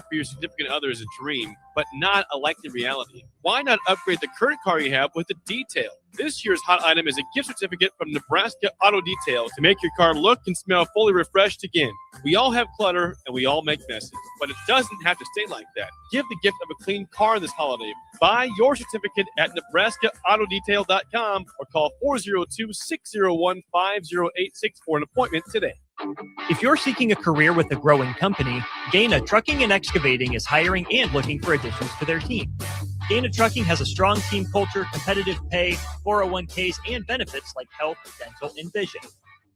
car for your significant other is a dream, but not a likely reality, why not upgrade the current car you have with a detail? This year's hot item is a gift certificate from Nebraska Auto Detail to make your car look and smell fully refreshed again. We all have clutter and we all make messes, but it doesn't have to stay like that. Give the gift of a clean car this holiday. Buy your certificate at NebraskaAutoDetail.com or call 402-601-5086 for an appointment today. If you're seeking a career with a growing company, Gaina Trucking and Excavating is hiring and looking for additions to their team. Gaina Trucking has a strong team culture, competitive pay, 401ks, and benefits like health, dental, and vision.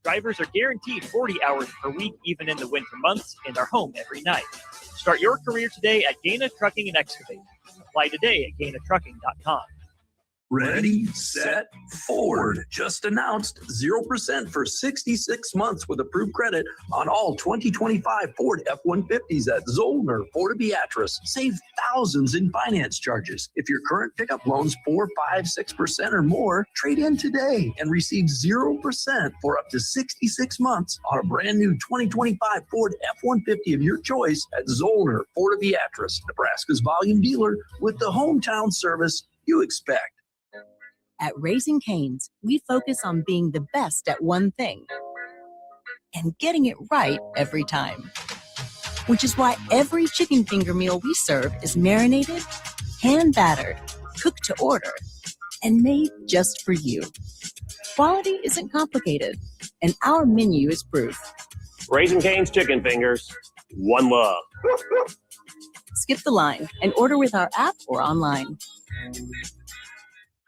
Drivers are guaranteed 40 hours per week, even in the winter months, and are home every night. Start your career today at Gaina Trucking and Excavating. Apply today at GainaTrucking.com. Ready, set, forward. Just announced 0% for 66 months with approved credit on all 2025 Ford F-150s at Zollner, Ford Beatrice. Save thousands in finance charges. If your current pickup loan's 4, 5, 6% or more, trade in today and receive 0% for up to 66 months on a brand new 2025 Ford F-150 of your choice at Zollner, Ford Beatrice, Nebraska's volume dealer with the hometown service you expect. At Raising Cane's, we focus on being the best at one thing and getting it right every time. Which is why every chicken finger meal we serve is marinated, hand-battered, cooked to order, and made just for you. Quality isn't complicated, and our menu is proof. Raising Cane's chicken fingers, one love. Skip the line and order with our app or online.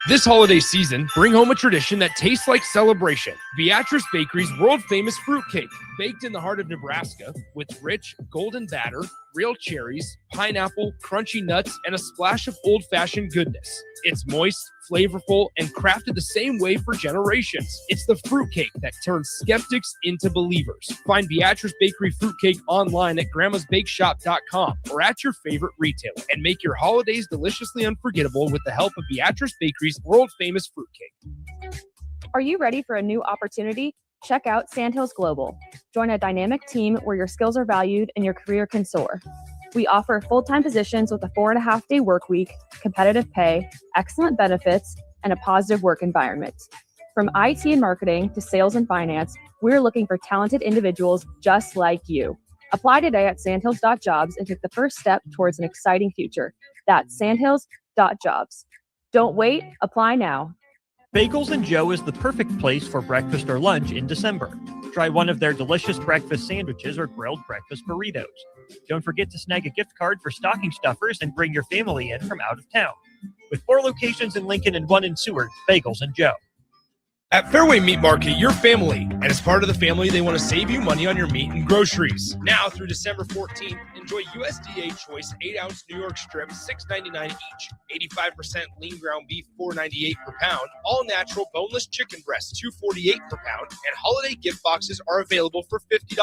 This holiday season, bring home a tradition that tastes like celebration. Beatrice Bakery's world-famous fruitcake, baked in the heart of Nebraska with rich, golden batter, real cherries, pineapple, crunchy nuts, and a splash of old-fashioned goodness. It's moist, flavorful, and crafted the same way for generations. It's the fruitcake that turns skeptics into believers. Find Beatrice Bakery fruitcake online at grandmasbakeshop.com or at your favorite retailer, and make your holidays deliciously unforgettable with the help of Beatrice Bakery's world-famous fruitcake. Are you ready for a new opportunity? Check out Sandhills Global. Join a dynamic team where your skills are valued and your career can soar. We offer full-time positions with a 4.5-day work week, competitive pay, excellent benefits, and a positive work environment. From IT and marketing to sales and finance, we're looking for talented individuals just like you. Apply today at sandhills.jobs and take the first step towards an exciting future. That's sandhills.jobs. Don't wait, apply now. Bagels & Joe is the perfect place for breakfast or lunch in December. Try one of their delicious breakfast sandwiches or grilled breakfast burritos. Don't forget to snag a gift card for stocking stuffers and bring your family in from out of town. With 4 locations in Lincoln and 1 in Seward, Bagels & Joe. At Fairway Meat Market, you're family, and as part of the family, they want to save you money on your meat and groceries. Now through December 14th, enjoy USDA Choice 8-ounce New York strips, $6.99 each, 85% lean ground beef, $4.98 per pound, all natural boneless chicken breasts, $2.48 per pound, and holiday gift boxes are available for $50.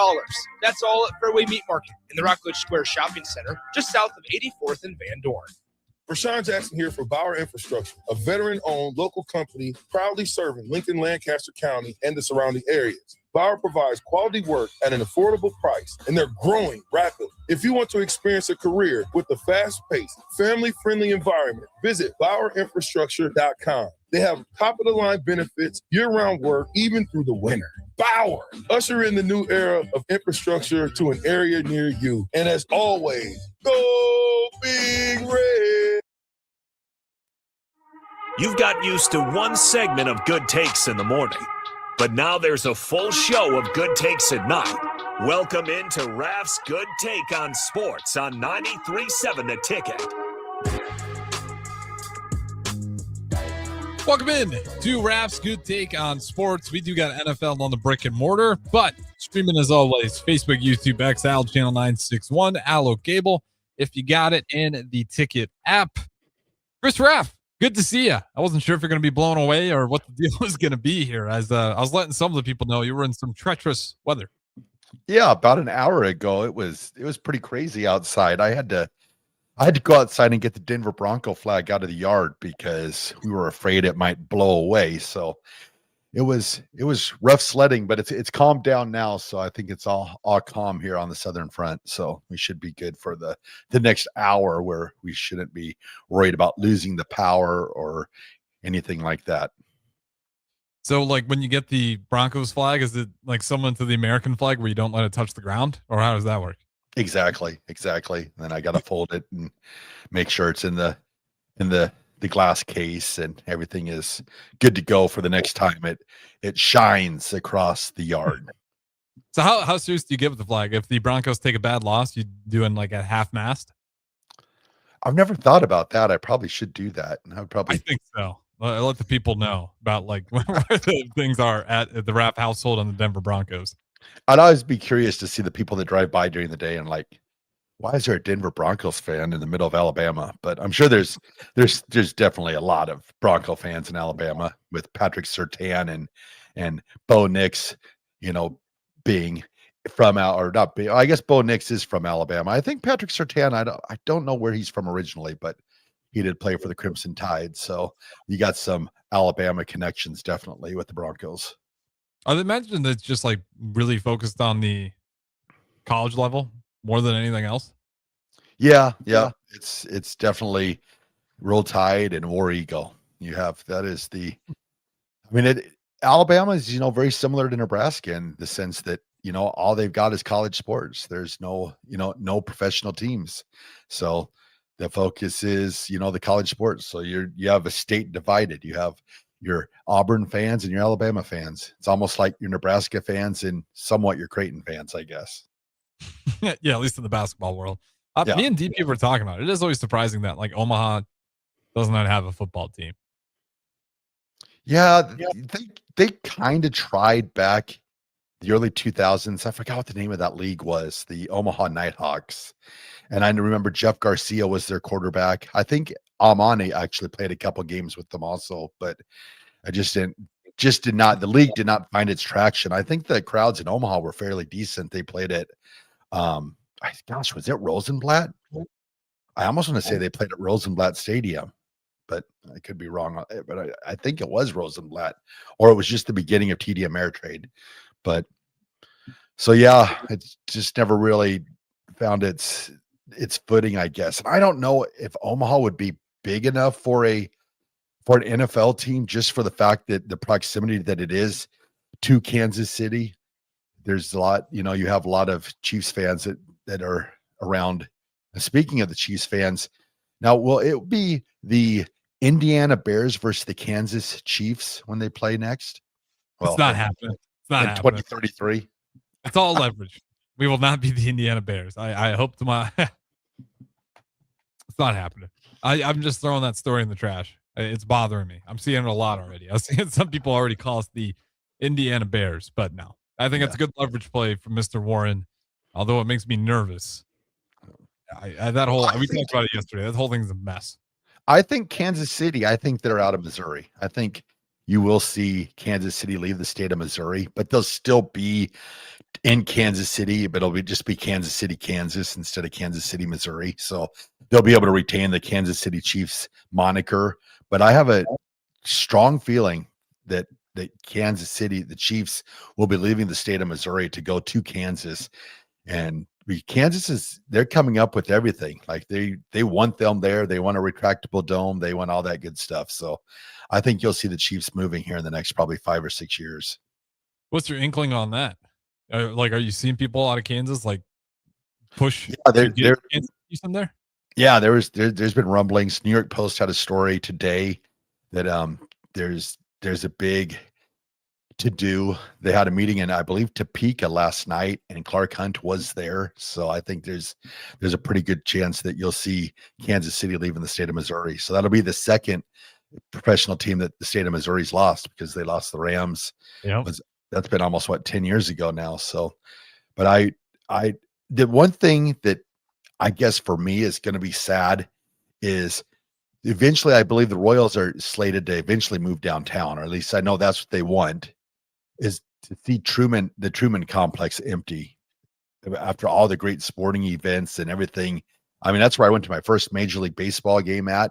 That's all at Fairway Meat Market in the Rockledge Square Shopping Center, just south of 84th and Van Dorn. Rashawn Jackson here for Bauer Infrastructure, a veteran-owned local company proudly serving Lincoln, Lancaster County, and the surrounding areas. Bauer provides quality work at an affordable price, and they're growing rapidly. If you want to experience a career with a fast-paced, family-friendly environment, visit BauerInfrastructure.com. They have top-of-the-line benefits, year-round work, even through the winter. Bauer, usher in the new era of infrastructure to an area near you. And as always, go Big Red! You've got used to one segment of Good Takes in the morning, but now there's a full show of Good Takes at night. Welcome into Raff's Good Take on Sports on 93.7 The Ticket. Welcome in to Raff's Good Take on Sports. We do got NFL on the brick and mortar, but streaming as always, Facebook, YouTube, XL, Channel 961, Allo Cable, if you got it, and the Ticket app. Chris Raff, good to see you. I wasn't sure if you're going to be blown away or what the deal was going to be here. As I was letting some of the people know you were in some treacherous weather. Yeah, about an hour ago, it was pretty crazy outside. I had to go outside and get the Denver Bronco flag out of the yard because we were afraid it might blow away. So it was rough sledding, but it's calmed down now. So I think it's all calm here on the southern front. So we should be good for the next hour, where we shouldn't be worried about losing the power or anything like that. So, like, when you get the Broncos flag, is it like similar to the American flag where you don't let it touch the ground, or how does that work? Exactly. Then I got to fold it and make sure it's in the glass case, and everything is good to go for the next time it shines across the yard. So how serious do you get with the flag? If the Broncos take a bad loss, you doing like at half mast? I've never thought about that. I probably should do that. I think so. Let the people know about like where the things are at the Raff household on the Denver Broncos. I'd always be curious to see the people that drive by during the day and like, why is there a Denver Broncos fan in the middle of Alabama? But I'm sure there's definitely a lot of Bronco fans in Alabama, with Patrick Surtain and Bo Nix, being from or not being. I guess Bo Nix is from Alabama. I think Patrick Surtain, I don't know where he's from originally, but he did play for the Crimson Tide. So you got some Alabama connections definitely with the Broncos. I imagine that's just like really focused on the college level more than anything else. Yeah. It's definitely Roll Tide and War Eagle. You have Alabama is, very similar to Nebraska in the sense that, all they've got is college sports. There's no professional teams. So the focus is, the college sports. So you have a state divided. You have your Auburn fans and your Alabama fans. It's almost like your Nebraska fans and somewhat your Creighton fans, I guess. Yeah, at least in the basketball world. Yeah. Me and DP were talking about it. It is always surprising that like Omaha does not have a football team. Yeah. They kind of tried back the early 2000s. I forgot what the name of that league was, the Omaha Nighthawks. And I remember Jeff Garcia was their quarterback. I think Amani actually played a couple games with them also, but I the league did not find its traction. I think the crowds in Omaha were fairly decent. They played at, was it Rosenblatt? I almost want to say they played at Rosenblatt Stadium, but I could be wrong. But I think it was Rosenblatt, or it was just the beginning of TD Ameritrade. But so, yeah, it's just never really found its footing, I guess. And I don't know if Omaha would be big enough for an NFL team, just for the fact that the proximity that it is to Kansas City. There's a lot, you have a lot of Chiefs fans that are around. And speaking of the Chiefs fans, now will it be the Indiana Bears versus the Kansas Chiefs when they play next? Well, it's not happening. It's not in 2033. It's all leverage. We will not be the Indiana Bears. I hope to it's not happening. I'm just throwing that story in the trash. It's bothering me. I'm seeing it a lot already. I'm seeing some people already call us the Indiana Bears, but no. I think it's a good leverage play from Mr. Warren, although it makes me nervous. We talked about it yesterday. That whole thing's a mess. I think Kansas City, I think they're out of Missouri. I think you will see Kansas City leave the state of Missouri, but they'll still be in Kansas City, but it'll just be Kansas City, Kansas instead of Kansas City, Missouri. So they'll be able to retain the Kansas City Chiefs moniker. But I have a strong feeling that Kansas City, the Chiefs, will be leaving the state of Missouri to go to Kansas. And they're coming up with everything. Like they want them there. They want a retractable dome. They want all that good stuff. So I think you'll see the Chiefs moving here in the next probably 5 or 6 years. What's your inkling on that? Are you seeing people out of Kansas like push? Yeah, they're in there. Yeah, there's been rumblings. New York Post had a story today that there's a big to do. They had a meeting in, I believe, Topeka last night, and Clark Hunt was there. So I think there's a pretty good chance that you'll see Kansas City leaving the state of Missouri. So that'll be the second professional team that the state of Missouri's lost, because they lost the Rams. Yeah, that's been almost 10 years ago now. So, but the one thing that I guess for me is going to be sad is eventually, I believe the Royals are slated to eventually move downtown, or at least I know that's what they want, is to see the Truman Complex empty after all the great sporting events and everything. I mean, that's where I went to my first Major League Baseball game at.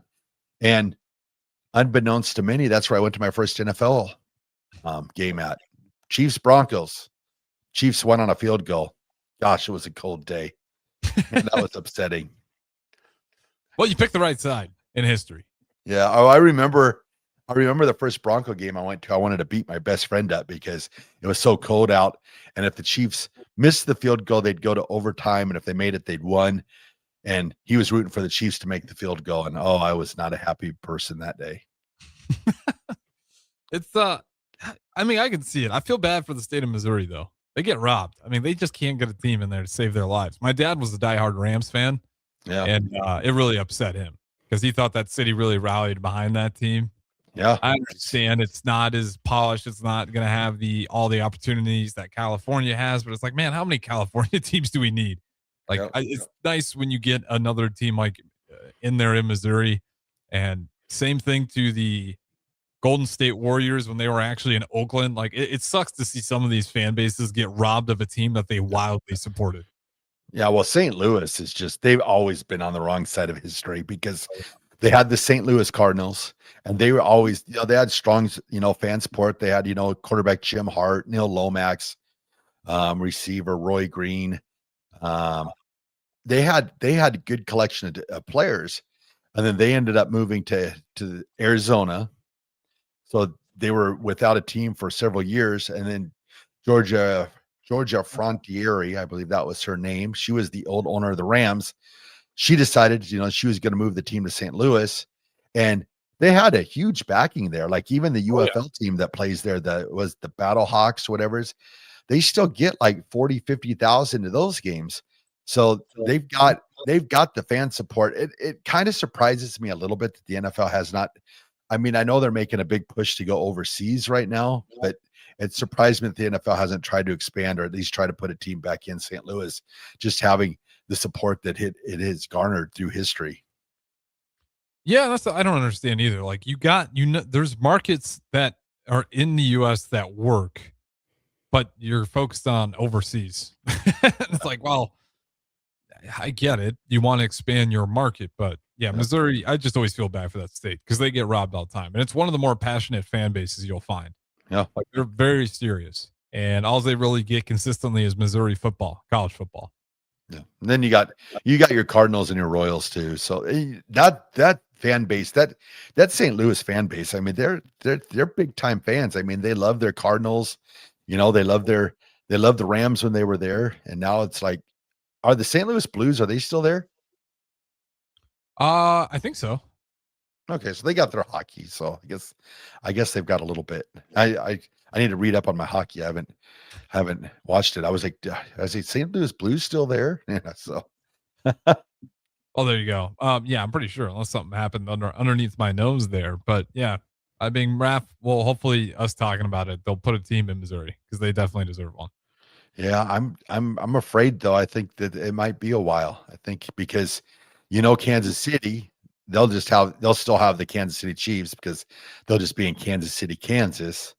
And unbeknownst to many, that's where I went to my first NFL game at. Chiefs Broncos. Chiefs won on a field goal. Gosh, it was a cold day. And that was upsetting. Well, you picked the right side in history. Yeah. Oh, I remember the first Bronco game I went to. I wanted to beat my best friend up because it was so cold out. And if the Chiefs missed the field goal, they'd go to overtime. And if they made it, they'd won. And he was rooting for the Chiefs to make the field goal. And I was not a happy person that day. It's I mean, I can see it. I feel bad for the state of Missouri though. They get robbed. I mean, they just can't get a team in there to save their lives. My dad was a diehard Rams fan. Yeah. And it really upset him because he thought that city really rallied behind that team. Yeah. I understand it's not as polished. It's not going to have all the opportunities that California has, but it's like, man, how many California teams do we need? Like, it's nice when you get another team like in there in Missouri. And same thing to the Golden State Warriors when they were actually in Oakland. Like, it sucks to see some of these fan bases get robbed of a team that they wildly supported. Yeah, well, St. Louis is they've always been on the wrong side of history because they had the St. Louis Cardinals and they were always, they had strong, fan support. They had, quarterback Jim Hart, Neil Lomax, receiver Roy Green. They had a good collection of players, and then they ended up moving to Arizona. So they were without a team for several years. And then Georgia Frontieri, I believe that was her name. She was the old owner of the Rams. She decided, she was going to move the team to St. Louis, and they had a huge backing there. Like even the UFL team that plays there, was the Battle Hawks, whatever's, they still get like 40, 50,000 to those games. So they've got the fan support. It kind of surprises me a little bit that the NFL has not. I mean, I know they're making a big push to go overseas right now, but it surprised me that the NFL hasn't tried to expand or at least try to put a team back in St. Louis, just having the support that it has garnered through history. Yeah, I don't understand either. Like there's markets that are in the US that work, but you're focused on overseas. It's like, well, I get it. You want to expand your market, but yeah, Missouri, I just always feel bad for that state because they get robbed all the time. And it's one of the more passionate fan bases you'll find. Yeah. Like they're very serious. And all they really get consistently is Missouri football, college football. Yeah. And then you got your Cardinals and your Royals too. So that fan base, that St. Louis fan base, I mean, they're big time fans. I mean, they love their Cardinals, they love the Rams when they were there. And now it's like, are the St. Louis Blues, are they still there? I think so. Okay, so they got their hockey. So I guess they've got a little bit. I need to read up on my hockey. I haven't watched it. I was like, St. Louis Blues still there? Yeah, so oh, there you go. Yeah, I'm pretty sure unless something happened underneath my nose there. But yeah, I mean, Raff, well, hopefully us talking about it, they'll put a team in Missouri because they definitely deserve one. Yeah, I'm afraid though. I think that it might be a while. I think because Kansas City, they'll still have the Kansas City Chiefs because they'll just be in Kansas City, Kansas.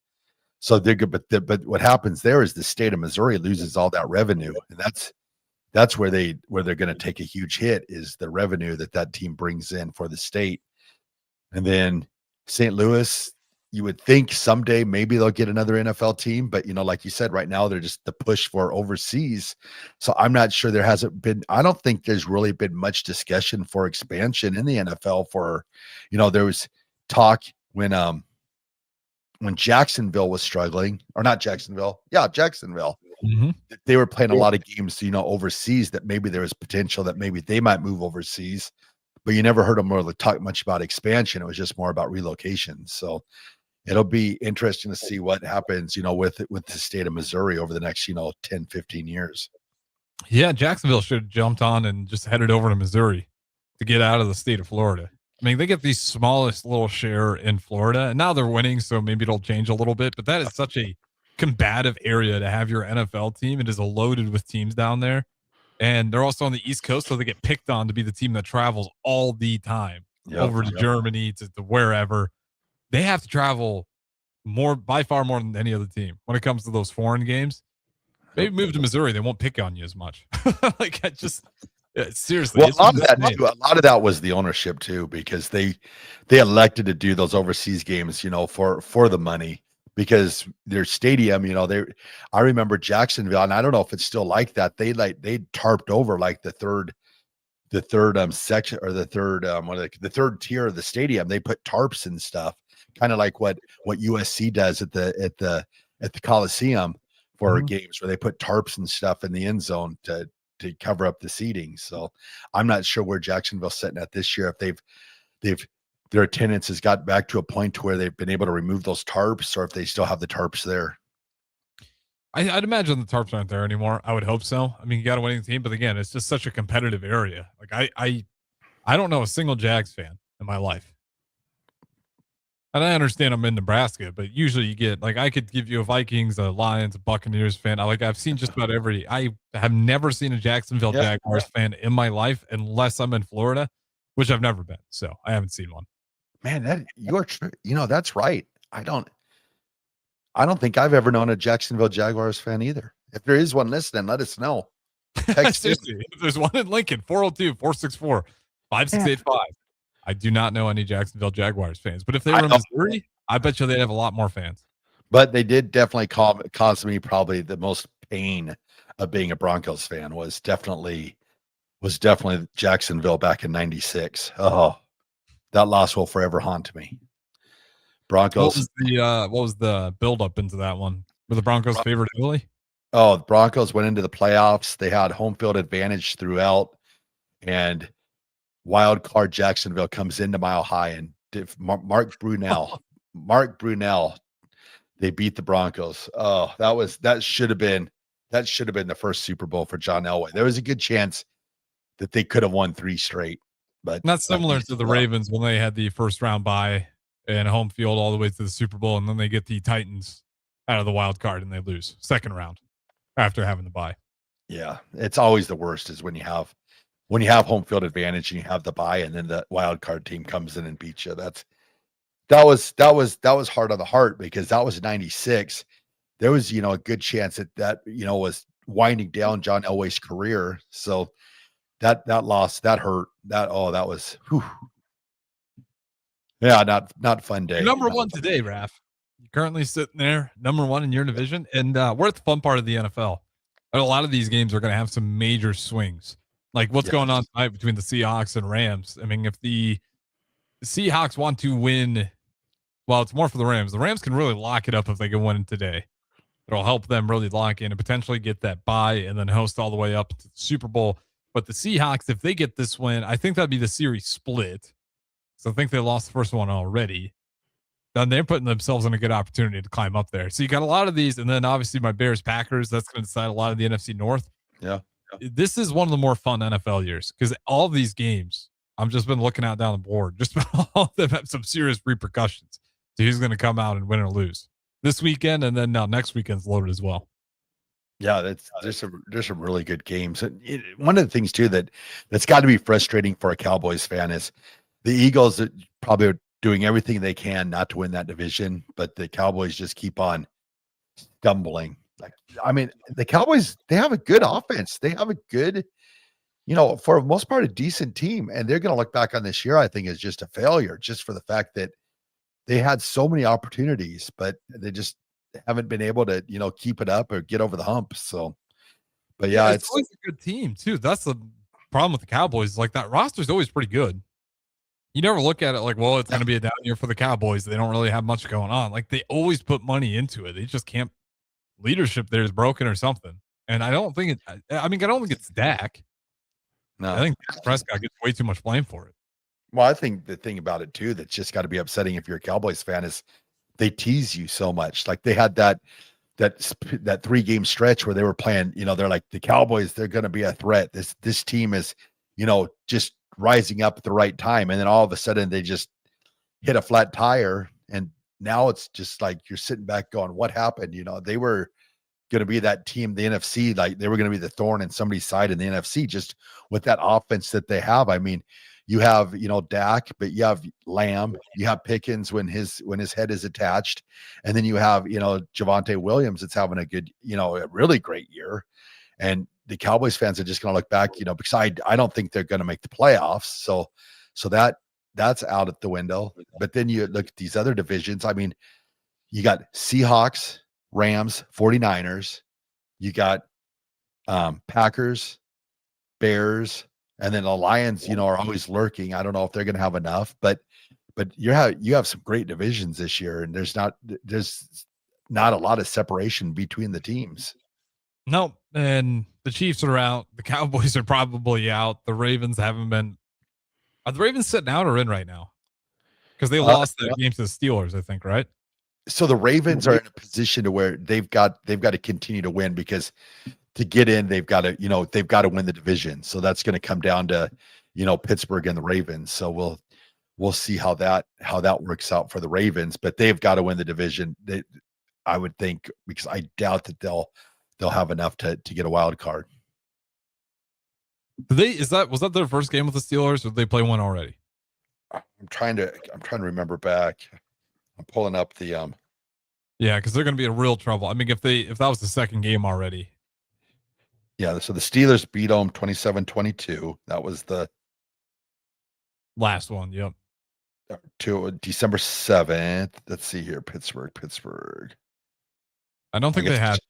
So they're good, but what happens there is the state of Missouri loses all that revenue, and that's where they're going to take a huge hit is the revenue that team brings in for the state. And then St. Louis, you would think someday maybe they'll get another NFL team, but like you said, right now they're just the push for overseas. So I'm not sure I don't think there's really been much discussion for expansion in the NFL for, there was talk when Jacksonville was struggling, or not Jacksonville. Yeah. Jacksonville. Mm-hmm. They were playing a lot of games, overseas that maybe there was potential that maybe they might move overseas, but you never heard them really talk much about expansion. It was just more about relocation. So it'll be interesting to see what happens, with the state of Missouri over the next, 10, 15 years. Yeah, Jacksonville should have jumped on and just headed over to Missouri to get out of the state of Florida. I mean, they get the smallest little share in Florida, and now they're winning, so maybe it'll change a little bit. But that is such a combative area to have your NFL team. It is loaded with teams down there, and they're also on the East Coast, so they get picked on to be the team that travels all the time over to Germany, to wherever. They have to travel by far more than any other team when it comes to those foreign games. Maybe move to Missouri. They won't pick on you as much. Seriously. Well, a lot of that was the ownership too, because they elected to do those overseas games, for the money. because their stadium, I remember Jacksonville, and I don't know if it's still like that. They tarped over like the third section, or the third tier of the stadium. They put tarps and stuff, kind of like what USC does at the Coliseum for games, where they put tarps and stuff in the end zone to cover up the seating. So I'm not sure where Jacksonville's sitting at this year, if their attendance has got back to a point to where they've been able to remove those tarps, or if they still have the tarps there. I'd imagine the tarps aren't there anymore. I would hope so. I mean, you got a winning team, but again, it's just such a competitive area. Like I don't know a single Jags fan in my life. And I understand I'm in Nebraska, but usually you get, like, I could give you a Vikings, a Lions, a Buccaneers fan. I've seen just about I have never seen a Jacksonville Jaguars fan in my life, unless I'm in Florida, which I've never been. So I haven't seen one. Man, you're true. That's right. I don't think I've ever known a Jacksonville Jaguars fan either. If there is one listening, let us know. Seriously, if there's one in Lincoln, 402-464-5685. I do not know any Jacksonville Jaguars fans, but if they were in Missouri, I bet you they'd have a lot more fans. But they did definitely cause me probably the most pain of being a Broncos fan was definitely Jacksonville back in '96. Oh, that loss will forever haunt me. Broncos. What was the build up into that one? Were the Broncos favored heavily? Oh, the Broncos went into the playoffs. They had home field advantage throughout, and wild card Jacksonville comes into Mile High, and Mark Brunell, they beat the Broncos. Oh, that should have been the first Super Bowl for John Elway. There was a good chance that they could have won 3 straight, but not similar to the Ravens when they had the first round bye and home field all the way to the Super Bowl, and then they get the Titans out of the wild card and they lose second round after having the bye. Yeah, it's always the worst is when you have home field advantage and you have the bye, and then the wild card team comes in and beats you. That was hard on the heart, because that was '96. There was a good chance that was winding down John Elway's career. So that loss, that hurt. That was whew. Yeah, not fun day. Number one today, Raff. You're currently sitting there, number one in your division, and we're at the fun part of the NFL. A lot of these games are going to have some major swings. Like what's going on tonight between the Seahawks and Rams. I mean, if the Seahawks want to win, well, it's more for the Rams. The Rams can really lock it up if they can win today. It'll help them really lock in and potentially get that bye and then host all the way up to the Super Bowl. But the Seahawks, if they get this win, I think that'd be the series split. So I think they lost the first one already. Then they're putting themselves in a good opportunity to climb up there. So you got a lot of these, and then obviously my Bears Packers, that's going to decide a lot of the NFC North. Yeah. This is one of the more fun NFL years because all of these games, I've just been looking out down the board. Just about all of them have some serious repercussions to who's going to come out and win or lose this weekend, and then now next weekend's loaded as well. Yeah, there's some really good games. And one of the things too that's got to be frustrating for a Cowboys fan is the Eagles probably are doing everything they can not to win that division, but the Cowboys just keep on stumbling. The Cowboys, they have a good offense. They have a good, for the most part, a decent team. And they're going to look back on this year, I think, as just a failure, just for the fact that they had so many opportunities, but they just haven't been able to, keep it up or get over the hump. So, but yeah, it's always a good team too. That's the problem with the Cowboys. Like that roster's always pretty good. You never look at it like, well, it's going to be a down year for the Cowboys. They don't really have much going on. Like they always put money into it. They just can't. Leadership there is broken or something. And I don't think it's Dak. No, I think Prescott gets way too much blame for it. Well, I think the thing about it too, that's just got to be upsetting if you're a Cowboys fan, is they tease you so much. Like they had that 3-game stretch where they were playing, they're like the Cowboys, they're going to be a threat. This team is, just rising up at the right time. And then all of a sudden they just hit a flat tire. And now it's just like you're sitting back going, what happened? They were going to be that team, the NFC, like they were going to be the thorn in somebody's side in the NFC, just with that offense that they have. I mean, you have, Dak, but you have Lamb, you have Pickens when his head is attached. And then you have, Javonte Williams that's having a good, a really great year. And the Cowboys fans are just going to look back, because I don't think they're going to make the playoffs. So that's out at the window. But then you look at these other divisions. I mean, You got Seahawks, Rams, 49ers. You got Packers, Bears, and then the Lions, are always lurking. I don't know if they're going to have enough, but you have some great divisions this year, and there's not a lot of separation between the teams. No, and the Chiefs are out. The Cowboys are probably out. The Ravens haven't been. Are the Ravens sitting out or in right now? Because they lost that game to the Steelers, I think, right? So the Ravens are in a position to where they've got to continue to win, because to get in, they've got to win the division. So that's going to come down to, Pittsburgh and the Ravens. So we'll see how that works out for the Ravens, but they've got to win the division. I would think, because I doubt that they'll have enough to get a wild card. Was that their first game with the Steelers, or did they play one already? I'm trying to remember back. I'm pulling up the Yeah, because they're going to be in real trouble. I mean, if that was the second game already. Yeah, so the Steelers beat them 27-22. That was the last one. Yep. To December 7th. Let's see here. Pittsburgh. I don't think they had.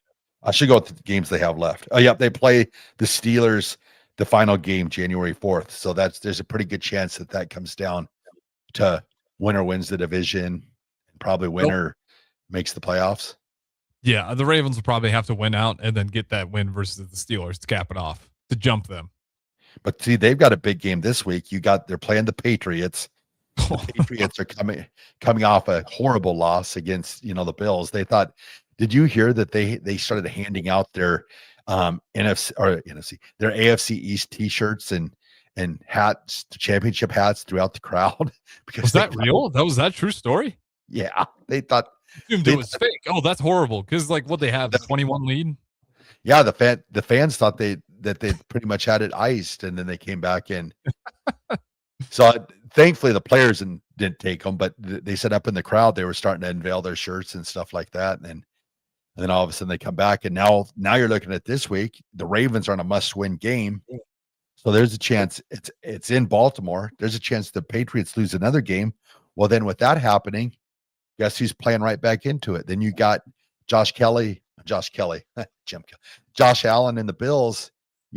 I should go with the games they have left. Oh, yeah, they play the Steelers the final game January 4th. So there's a pretty good chance that comes down to winner wins the division, and probably winner makes the playoffs. Yeah, the Ravens will probably have to win out and then get that win versus the Steelers to cap it off, to jump them. But see, they've got a big game this week. They're playing the Patriots. The Patriots are coming off a horrible loss against, the Bills. Did you hear that they started handing out their their AFC East t-shirts and hats, championship hats throughout the crowd? Because was that real? Was that true story? Yeah, they thought it was fake. Oh, that's horrible. Because what they have, the 21 lead. Yeah, the fans thought that they pretty much had it iced, and then they came back in. So thankfully the players didn't take them, but they set up in the crowd. They were starting to unveil their shirts and stuff like that, and then all of a sudden they come back, and now you're looking at this week. The Ravens are on a must-win game, so there's a chance it's in Baltimore. There's a chance the Patriots lose another game. Well, then with that happening, guess who's playing right back into it? Then you got Josh Allen and the Bills,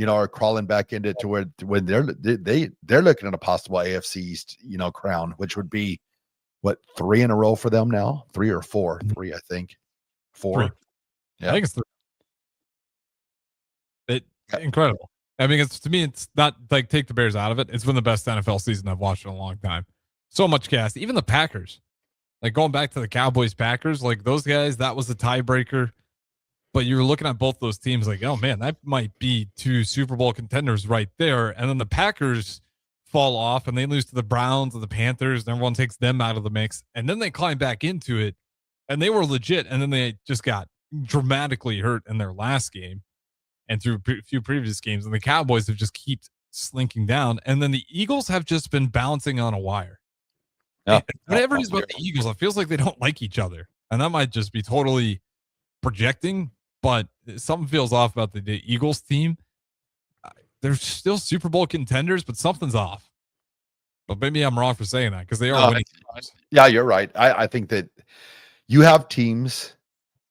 are crawling back into to where when they're looking at a possible AFC East, crown, which would be 3 in a row for them now, 3 or 4, 3, I think, 4. 3. Yeah, I think it's 3. Incredible. I mean, to me, it's not like take the Bears out of it. It's been the best NFL season I've watched in a long time. So much cast, even the Packers. Like going back to the Cowboys Packers, like those guys, that was the tiebreaker. But you were looking at both those teams like, oh man, that might be 2 Super Bowl contenders right there. And then the Packers fall off and they lose to the Browns and the Panthers, and everyone takes them out of the mix. And then they climb back into it, and they were legit. And then they just got dramatically hurt in their last game and through a few previous games. And the Cowboys have just keep slinking down. And then the Eagles have just been bouncing on a wire. Yeah. Whatever it is about the Eagles, it feels like they don't like each other. And that might just be totally projecting, but something feels off about the Eagles team. They're still Super Bowl contenders, but something's off. But maybe I'm wrong for saying that, because they are winning. Yeah, you're right. I think that you have teams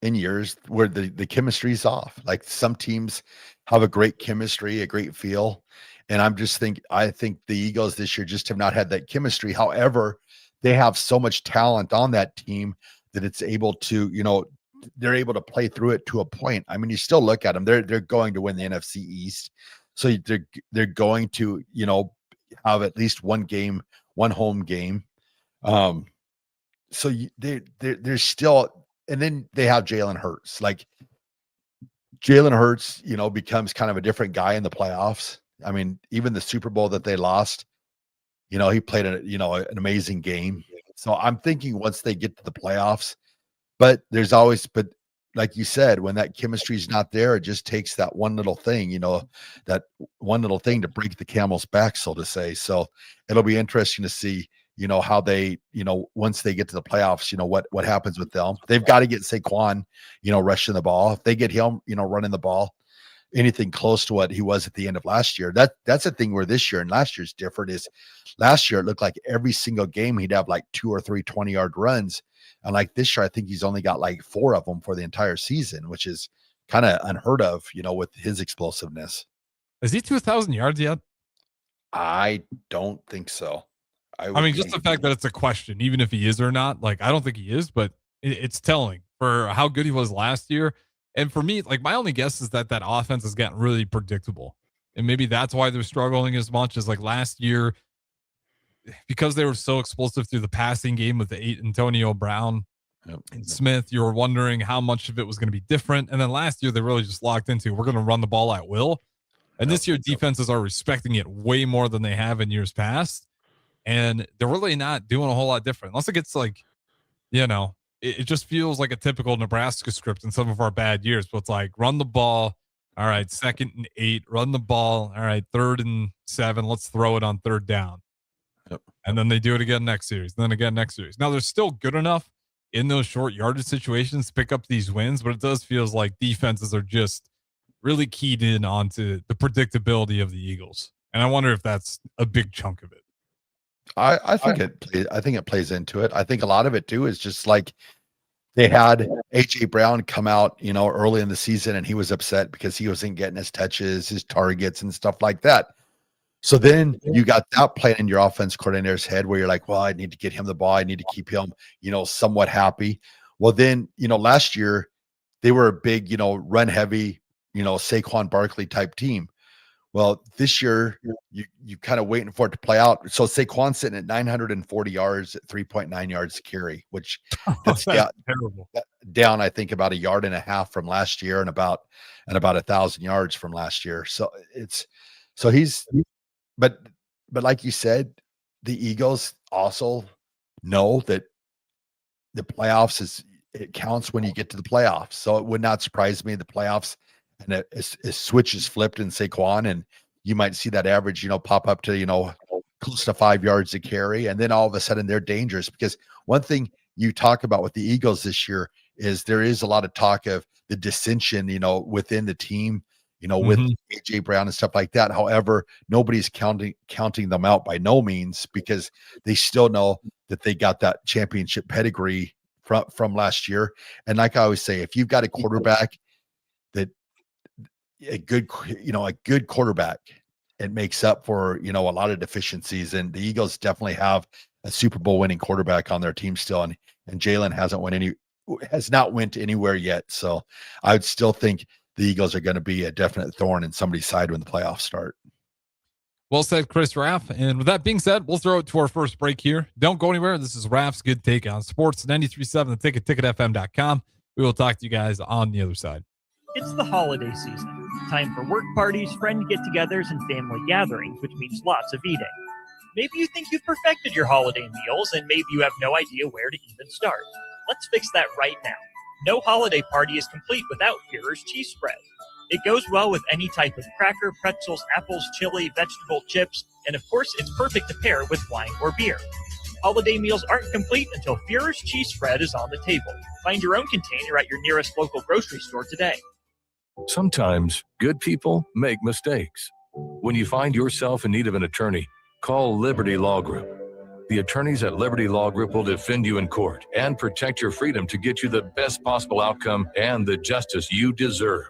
in years where the chemistry is off. Like some teams have a great chemistry, a great feel. And I think the Eagles this year just have not had that chemistry. However, they have so much talent on that team that it's able to, they're able to play through it to a point. I mean, you still look at them, they're going to win the NFC East. So they're going to, have at least one home game. So they're still, and then they have Jalen Hurts. Like Jalen Hurts, becomes kind of a different guy in the playoffs. I mean, even the Super Bowl that they lost, he played an amazing game. So I'm thinking once they get to the playoffs, but like you said, when that chemistry is not there, it just takes that one little thing, that one little thing to break the camel's back, so to say. So it'll be interesting to see, how they, once they get to the playoffs, what happens with them. They've got to get Saquon, rushing the ball. If they get him, running the ball, anything close to what he was at the end of last year. That's the thing where this year and last year's different is last year it looked like every single game he'd have like 2 or 3 20-yard runs. And like this year, I think he's only got like 4 of them for the entire season, which is kind of unheard of, with his explosiveness. Is he 2,000 yards yet? I don't think so. I mean, just the fact that it's a question, even if he is or not, like, I don't think he is, but it's telling for how good he was last year. And for me, like, my only guess is that offense has gotten really predictable. And maybe that's why they're struggling as much as like last year, because they were so explosive through the passing game with the Antonio Brown and Smith. You were wondering how much of it was going to be different. And then last year, they really just locked into, we're going to run the ball at will. And this year, defenses are respecting it way more than they have in years past. And they're really not doing a whole lot different. Unless it gets like, it just feels like a typical Nebraska script in some of our bad years. But it's like, run the ball. All right, 2nd and 8. Run the ball. All right, 3rd and 7. Let's throw it on 3rd down. Yep. And then they do it again next series. And then again next series. Now, they're still good enough in those short yardage situations to pick up these wins. But it does feel like defenses are just really keyed in onto the predictability of the Eagles. And I wonder if that's a big chunk of it. I think it plays into it. I think a lot of it too is just like they had AJ Brown come out, early in the season, and he was upset because he wasn't getting his touches, his targets, and stuff like that. So then you got that playing in your offense coordinator's head where you're like, well, I need to get him the ball. I need to keep him, somewhat happy. Well, then, last year they were a big, run heavy, Saquon Barkley type team. Well, this year you kind of waiting for it to play out. So Saquon's sitting at 940 yards at 3.9 yards to carry, which that's terrible. Down, I think, about 1.5 yards from last year and about 1,000 yards from last year. So but like you said, the Eagles also know that the playoffs it counts when you get to the playoffs. So it would not surprise me the playoffs. And a switch is flipped in Saquon, and you might see that average, pop up to, close to 5 yards to carry. And then all of a sudden they're dangerous, because one thing you talk about with the Eagles this year is there is a lot of talk of the dissension, within the team, with AJ Brown and stuff like that. However, nobody's counting them out by no means, because they still know that they got that championship pedigree from last year. And like I always say, if you've got a quarterback a good quarterback, it makes up for, a lot of deficiencies. And the Eagles definitely have a Super Bowl winning quarterback on their team still. And Jalen has not went anywhere yet. So I would still think the Eagles are going to be a definite thorn in somebody's side when the playoffs start. Well said, Chris Raff. And with that being said, we'll throw it to our first break here. Don't go anywhere. This is Raff's Good Take on Sports 93.7, the ticket, ticketfm.com. We will talk to you guys on the other side. It's the holiday season. Time for work parties, friend get-togethers, and family gatherings, which means lots of eating. Maybe you think you've perfected your holiday meals, and maybe you have no idea where to even start. Let's fix that right now. No holiday party is complete without Führer's cheese spread. It goes well with any type of cracker, pretzels, apples, chili, vegetable chips, and of course, it's perfect to pair with wine or beer. Holiday meals aren't complete until Führer's cheese spread is on the table. Find your own container at your nearest local grocery store today. Sometimes good people make mistakes. When you find yourself in need of an attorney, call Liberty Law Group. The attorneys at Liberty Law Group will defend you in court and protect your freedom to get you the best possible outcome and the justice you deserve.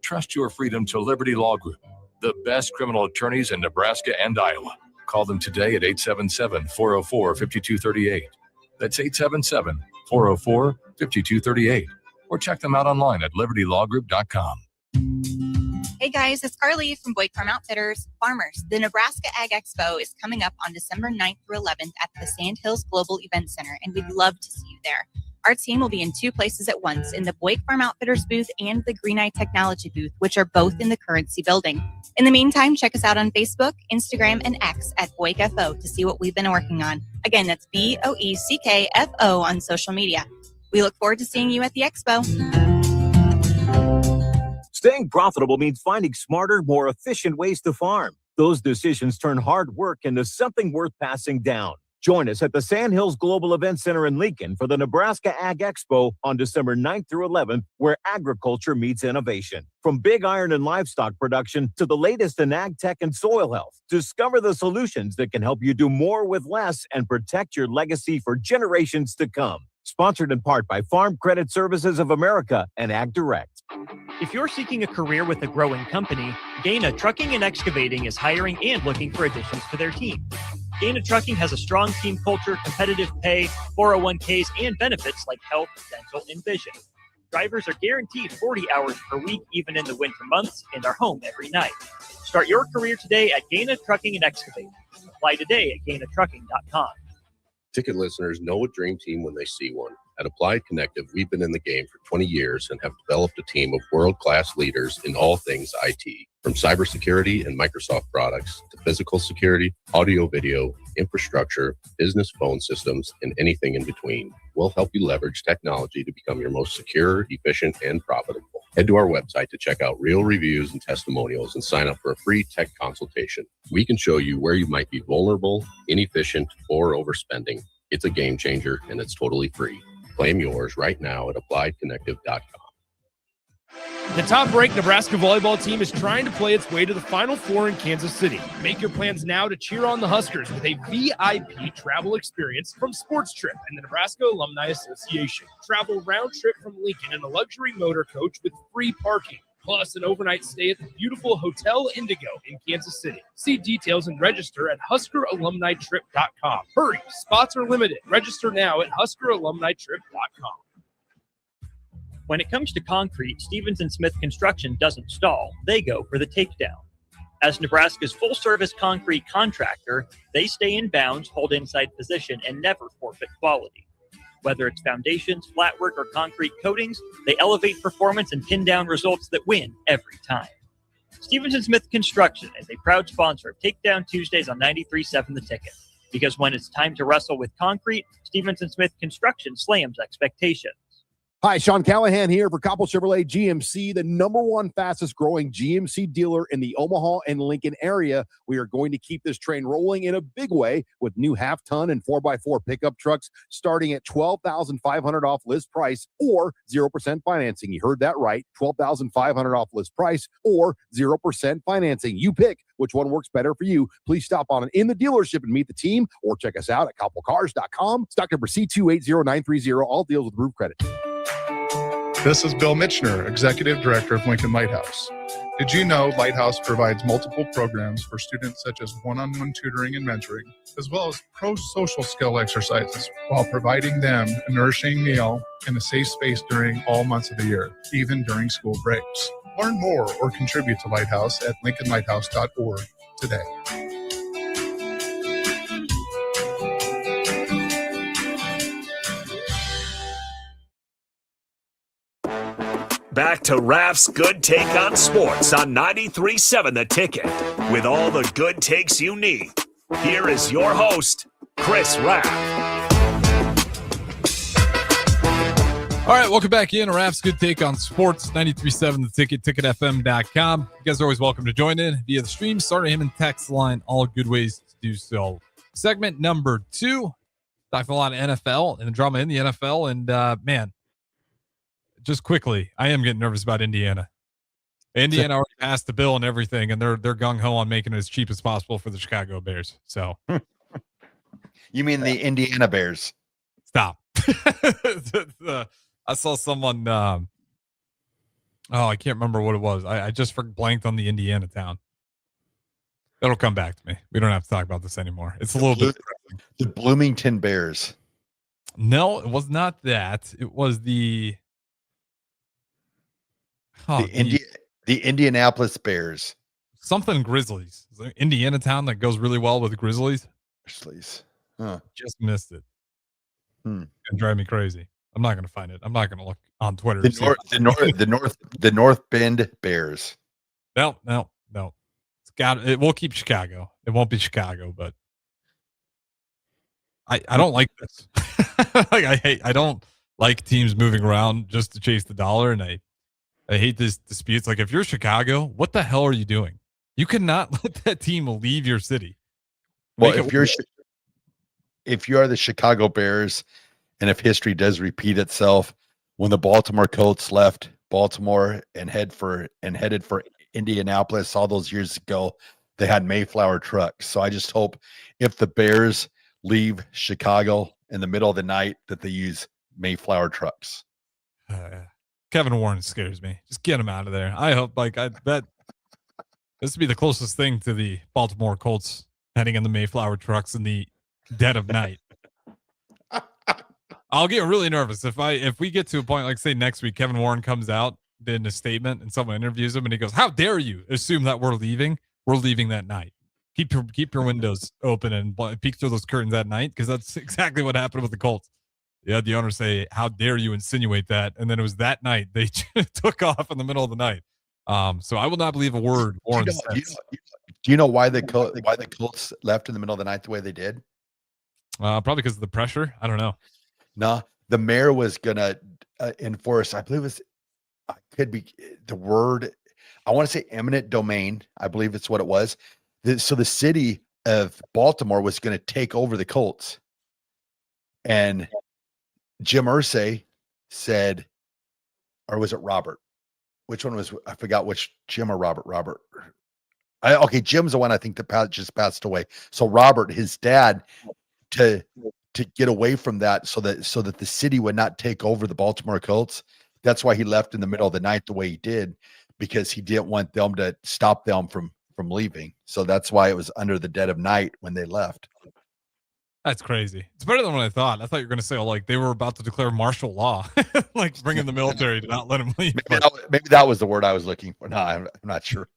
Trust your freedom to Liberty Law Group, the best criminal attorneys in Nebraska and Iowa. Call them today at 877-404-5238. That's 877-404-5238. Or check them out online at libertylawgroup.com. Hey guys, it's Carly from Boyd Farm Outfitters. Farmers, the Nebraska Ag Expo is coming up on December 9th through 11th at the Sandhills Global Event Center, and we'd love to see you there. Our team will be in 2 places at once, in the Boyd Farm Outfitters booth and the Green Eye Technology booth, which are both in the Currency building. In the meantime, check us out on Facebook, Instagram, and X at BoydFO to see what we've been working on. Again, that's BOECKFO on social media. We look forward to seeing you at the Expo. Staying profitable means finding smarter, more efficient ways to farm. Those decisions turn hard work into something worth passing down. Join us at the Sandhills Global Event Center in Lincoln for the Nebraska Ag Expo on December 9th through 11th, where agriculture meets innovation. From big iron and livestock production to the latest in ag tech and soil health, discover the solutions that can help you do more with less and protect your legacy for generations to come. Sponsored in part by Farm Credit Services of America and Ag Direct. If you're seeking a career with a growing company, Gaina Trucking and Excavating is hiring and looking for additions to their team. Gaina Trucking has a strong team culture, competitive pay, 401ks, and benefits like health, dental, and vision. Drivers are guaranteed 40 hours per week, even in the winter months, and are home every night. Start your career today at Gaina Trucking and Excavating. Apply today at GainaTrucking.com. Ticket listeners know a dream team when they see one. At Applied Connective, we've been in the game for 20 years and have developed a team of world-class leaders in all things IT. From cybersecurity and Microsoft products to physical security, audio-video, infrastructure, business phone systems, and anything in between. We'll help you leverage technology to become your most secure, efficient, and profitable. Head to our website to check out real reviews and testimonials and sign up for a free tech consultation. We can show you where you might be vulnerable, inefficient, or overspending. It's a game changer, and it's totally free. Claim yours right now at appliedconnective.com. The top-ranked Nebraska volleyball team is trying to play its way to the Final Four in Kansas City. Make your plans now to cheer on the Huskers with a VIP travel experience from Sports Trip and the Nebraska Alumni Association. Travel round trip from Lincoln in a luxury motor coach with free parking, plus an overnight stay at the beautiful Hotel Indigo in Kansas City. See details and register at HuskerAlumniTrip.com. Hurry, spots are limited. Register now at HuskerAlumniTrip.com. When it comes to concrete, Stevens & Smith Construction doesn't stall. They go for the takedown. As Nebraska's full-service concrete contractor, they stay in bounds, hold inside position, and never forfeit quality. Whether it's foundations, flatwork, or concrete coatings, they elevate performance and pin down results that win every time. Stevens & Smith Construction is a proud sponsor of Takedown Tuesdays on 93.7 The Ticket. Because when it's time to wrestle with concrete, Stevens & Smith Construction slams expectations. Hi, Sean Callahan here for Coppell Chevrolet GMC, the #1 fastest growing GMC dealer in the Omaha and Lincoln area. We are going to keep this train rolling in a big way with new half-ton and 4x4 pickup trucks starting at $12,500 off list price or 0% financing. You heard that right, $12,500 off list price or 0% financing. You pick which one works better for you. Please stop on in the dealership and meet the team or check us out at koppelcars.com. Stock number C280930. All deals with approved credit. This is Bill Mitchner, Executive Director of Lincoln Lighthouse. Did you know Lighthouse provides multiple programs for students such as one-on-one tutoring and mentoring, as well as pro-social skill exercises, while providing them a nourishing meal and a safe space during all months of the year, even during school breaks? Learn more or contribute to Lighthouse at lincolnlighthouse.org today. Back to Raff's Good Take on Sports on 93.7 The Ticket. With all the good takes you need, here is your host, Chris Raff. All right, welcome back in. Raff's Good Take on Sports, 93.7 The Ticket, ticketfm.com. You guys are always welcome to join in via the stream, starting him and text line, all good ways to do so. Segment number 2, talking a lot of NFL and the drama in the NFL, and man, just quickly, I am getting nervous about Indiana. Indiana already passed the bill and everything, and they're gung-ho on making it as cheap as possible for the Chicago Bears. So, you mean the Indiana Bears? Stop. I saw someone. I can't remember what it was. I just blanked on the Indiana town. It'll come back to me. We don't have to talk about this anymore. It's a little bit depressing. The Bloomington Bears. No, it was not that. It was the the Indianapolis Bears. Something Grizzlies. Indiana town that goes really well with the Grizzlies. Huh. Just missed it. It drive me crazy. I'm not going to find it. I'm not going to look on Twitter. The North Bend Bears. No. It will keep Chicago. It won't be Chicago, but I don't like this. I don't like teams moving around just to chase the dollar, and I hate this disputes. Like, if you're Chicago, what the hell are you doing? You cannot let that team leave your city. Well, if you're if you are the Chicago Bears, and if history does repeat itself, when the Baltimore Colts left Baltimore and headed for Indianapolis all those years ago, they had Mayflower trucks. So I just hope if the Bears leave Chicago in the middle of the night that they use Mayflower trucks. Kevin Warren scares me. Just get him out of there. I hope, I bet this would be the closest thing to the Baltimore Colts heading in the Mayflower trucks in the dead of night. I'll get really nervous if we get to a point, like say next week, Kevin Warren comes out in a statement and someone interviews him and he goes, "How dare you assume that we're leaving? We're leaving that night. Keep your windows open and peek through those curtains at night," because that's exactly what happened with the Colts. They had the owner say, "How dare you insinuate that?" And then it was that night they took off in the middle of the night. So I will not believe a word Warren says. Do you know why the Colts left in the middle of the night the way they did? Probably because of the pressure. I don't know. No, the mayor was gonna enforce. I believe could be the word. I want to say eminent domain. I believe it's what it was. So the city of Baltimore was going to take over the Colts, and Jim Irsay said, or was it Robert? Which one was? I forgot which Jim or Robert. Okay, Jim's the one I think that just passed away. So Robert, his dad, to get away from that, so that the city would not take over the Baltimore Colts. That's why he left in the middle of the night the way he did, because he didn't want them to stop them from leaving. So that's why it was under the dead of night when they left. That's crazy. It's better than what I thought. I thought you were going to say, like, they were about to declare martial law, like bringing the military to not let them leave. Maybe that was the word I was looking for. No, I'm not sure.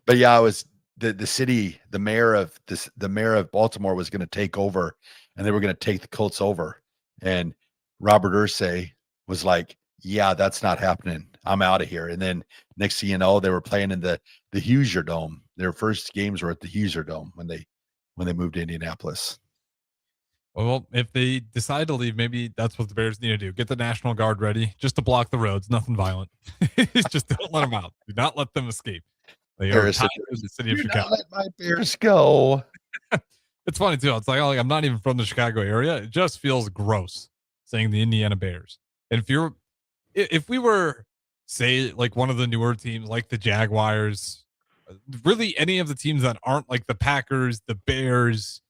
But yeah, it was the city, the mayor of Baltimore was going to take over, and they were going to take the Colts over. And Robert Irsay was like, "Yeah, that's not happening. I'm out of here." And then next thing you know, they were playing in the Hoosier Dome. Their first games were at the Hoosier Dome when they moved to Indianapolis. Well, if they decide to leave, maybe that's what the Bears need to do. Get the National Guard ready just to block the roads. Nothing violent. Just don't let them out. Do not let them escape. They are tied to the city of Chicago. Let my Bears go. It's funny too. It's like, I'm not even from the Chicago area. It just feels gross saying the Indiana Bears. And if we were, say, like one of the newer teams, like the Jaguars, really any of the teams that aren't like the Packers, the Bears,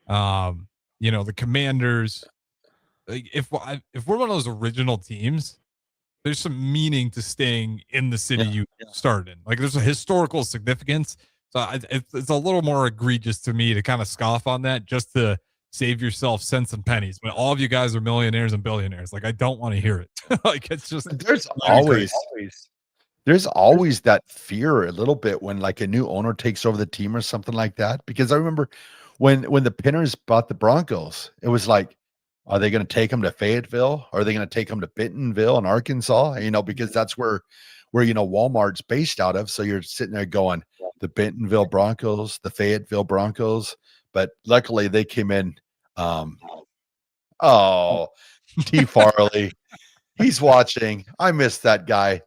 the Commanders, like if we're one of those original teams, there's some meaning to staying in the city you started in. Like there's a historical significance. So it's a little more egregious to me to kind of scoff on that just to save yourself cents and pennies. But all of you guys are millionaires and billionaires. Like I don't want to hear it. Like it's just there's always that fear a little bit when like a new owner takes over the team or something like that. Because I remember when the Pinners bought the Broncos, it was like, are they going to take them to Fayetteville? Are they going to take them to Bentonville in Arkansas? Because that's where Walmart's based out of. So you're sitting there going, the Bentonville Broncos, the Fayetteville Broncos. But luckily they came in. T. Farley, he's watching. I miss that guy.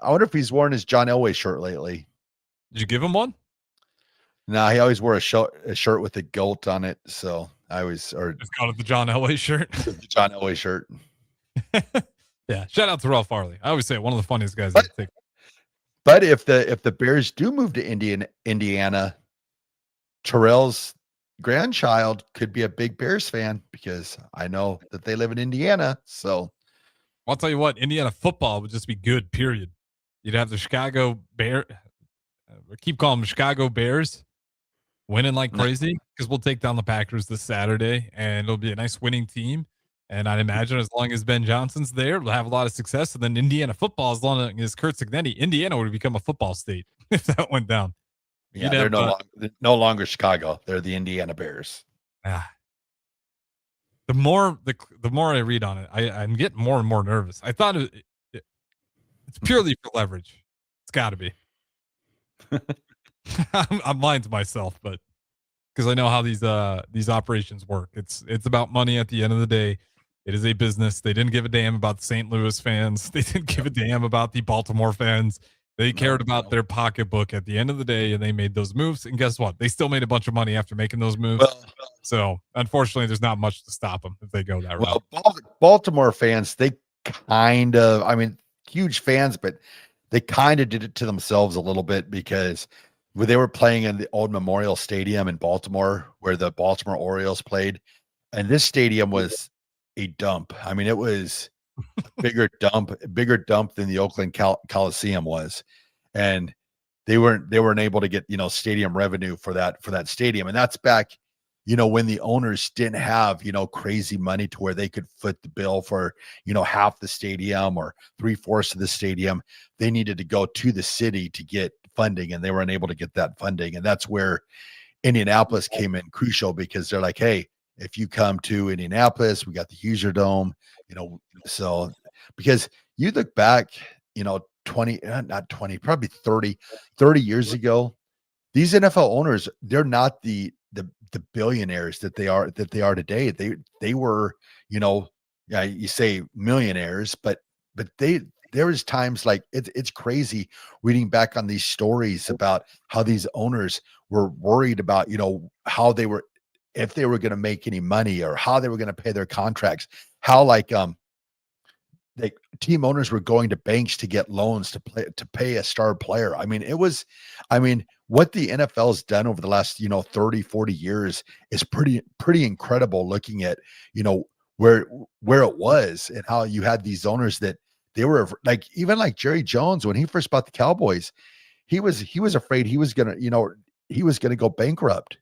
I wonder if he's worn his John Elway shirt lately. Did you give him one? No, he always wore a shirt with a goat on it. So I always just called it the John Elway shirt. The John Elway shirt. Yeah. Shout out to Raff Farley. I always say one of the funniest guys. But if the Bears do move to Indiana, Terrell's grandchild could be a big Bears fan because I know that they live in Indiana. So I'll tell you what, Indiana football would just be good, period. You'd have the Chicago Bears. Keep calling them Chicago Bears winning like crazy because we'll take down the Packers this Saturday and it'll be a nice winning team. And I'd imagine as long as Ben Johnson's there, we'll have a lot of success. And then Indiana football, as long as Kurt Cignetti, Indiana would become a football state if that went down. Yeah, they're no longer Chicago. They're the Indiana Bears. The more I read on it, I'm getting more and more nervous. I thought it's purely for leverage. It's got to be. I'm lying to myself, but because I know how these operations work. It's about money at the end of the day. It is a business. They didn't give a damn about the St. Louis fans. They didn't give a damn about the Baltimore fans. They cared about their pocketbook at the end of the day, and they made those moves. And guess what? They still made a bunch of money after making those moves. So, unfortunately, there's not much to stop them if they go that route. Baltimore fans, they kind of, I mean, huge fans, but they kind of did it to themselves a little bit because when they were playing in the old Memorial Stadium in Baltimore, where the Baltimore Orioles played, and this stadium was a dump. I mean, it was a bigger dump than the Oakland Coliseum was, and they weren't able to get stadium revenue for that stadium, and that's back when the owners didn't have crazy money to where they could foot the bill for half the stadium or 3/4 of the stadium. They needed to go to the city to get funding, and they weren't able to get that funding, and that's where Indianapolis came in crucial, because they're like, hey, if you come to Indianapolis, we got the Hoosier Dome, so because you look back, 20, not 20, probably 30 years ago, these NFL owners, they're not the billionaires that they are today. They were, you say millionaires, but there was times like it's crazy reading back on these stories about how these owners were worried about, if they were going to make any money or how they were going to pay their contracts, how team owners were going to banks to get loans to pay a star player. I mean, what the NFL's done over the last, 30, 40 years is pretty incredible, looking at, where it was and how you had these owners that they were like, even like Jerry Jones, when he first bought the Cowboys, he was afraid he was going to go bankrupt,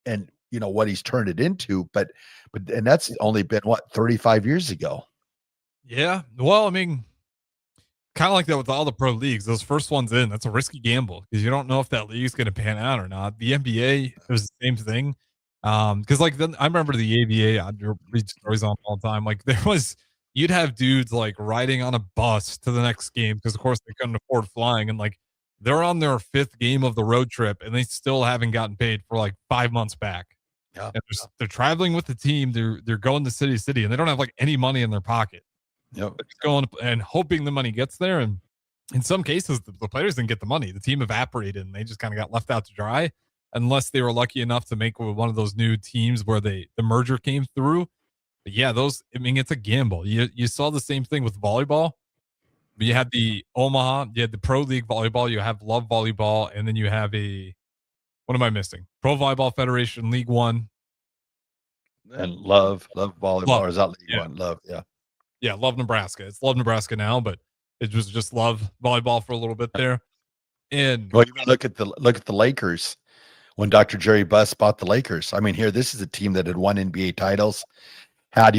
and what he's turned it into, but that's only been 35 years ago. Yeah. Well, I mean, kind of like that with all the pro leagues, those first ones in, that's a risky gamble because you don't know if that league is going to pan out or not. The NBA, it was the same thing. Because I remember the ABA, I'd read stories on all the time. Like you'd have dudes like riding on a bus to the next game because of course they couldn't afford flying, and like they're on their 5th game of the road trip and they still haven't gotten paid for like 5 months back. Yeah. And they're traveling with the team. They're going to city to city, and they don't have like any money in their pocket. Yep. Going and hoping the money gets there. And in some cases, the players didn't get the money. The team evaporated and they just kind of got left out to dry, unless they were lucky enough to make one of those new teams where the merger came through. But yeah, it's a gamble. You saw the same thing with volleyball. You had the Omaha, you had the Pro League volleyball, you have Love Volleyball, and then you have what am I missing? Pro Volleyball Federation, League One. And Love Volleyball, or is that League One? Love, yeah. Yeah, Love Nebraska. It's Love Nebraska now, but it was just Love Volleyball for a little bit there. And well, even look at the Lakers when Dr. Jerry Buss bought the Lakers. I mean, this is a team that had won NBA titles, had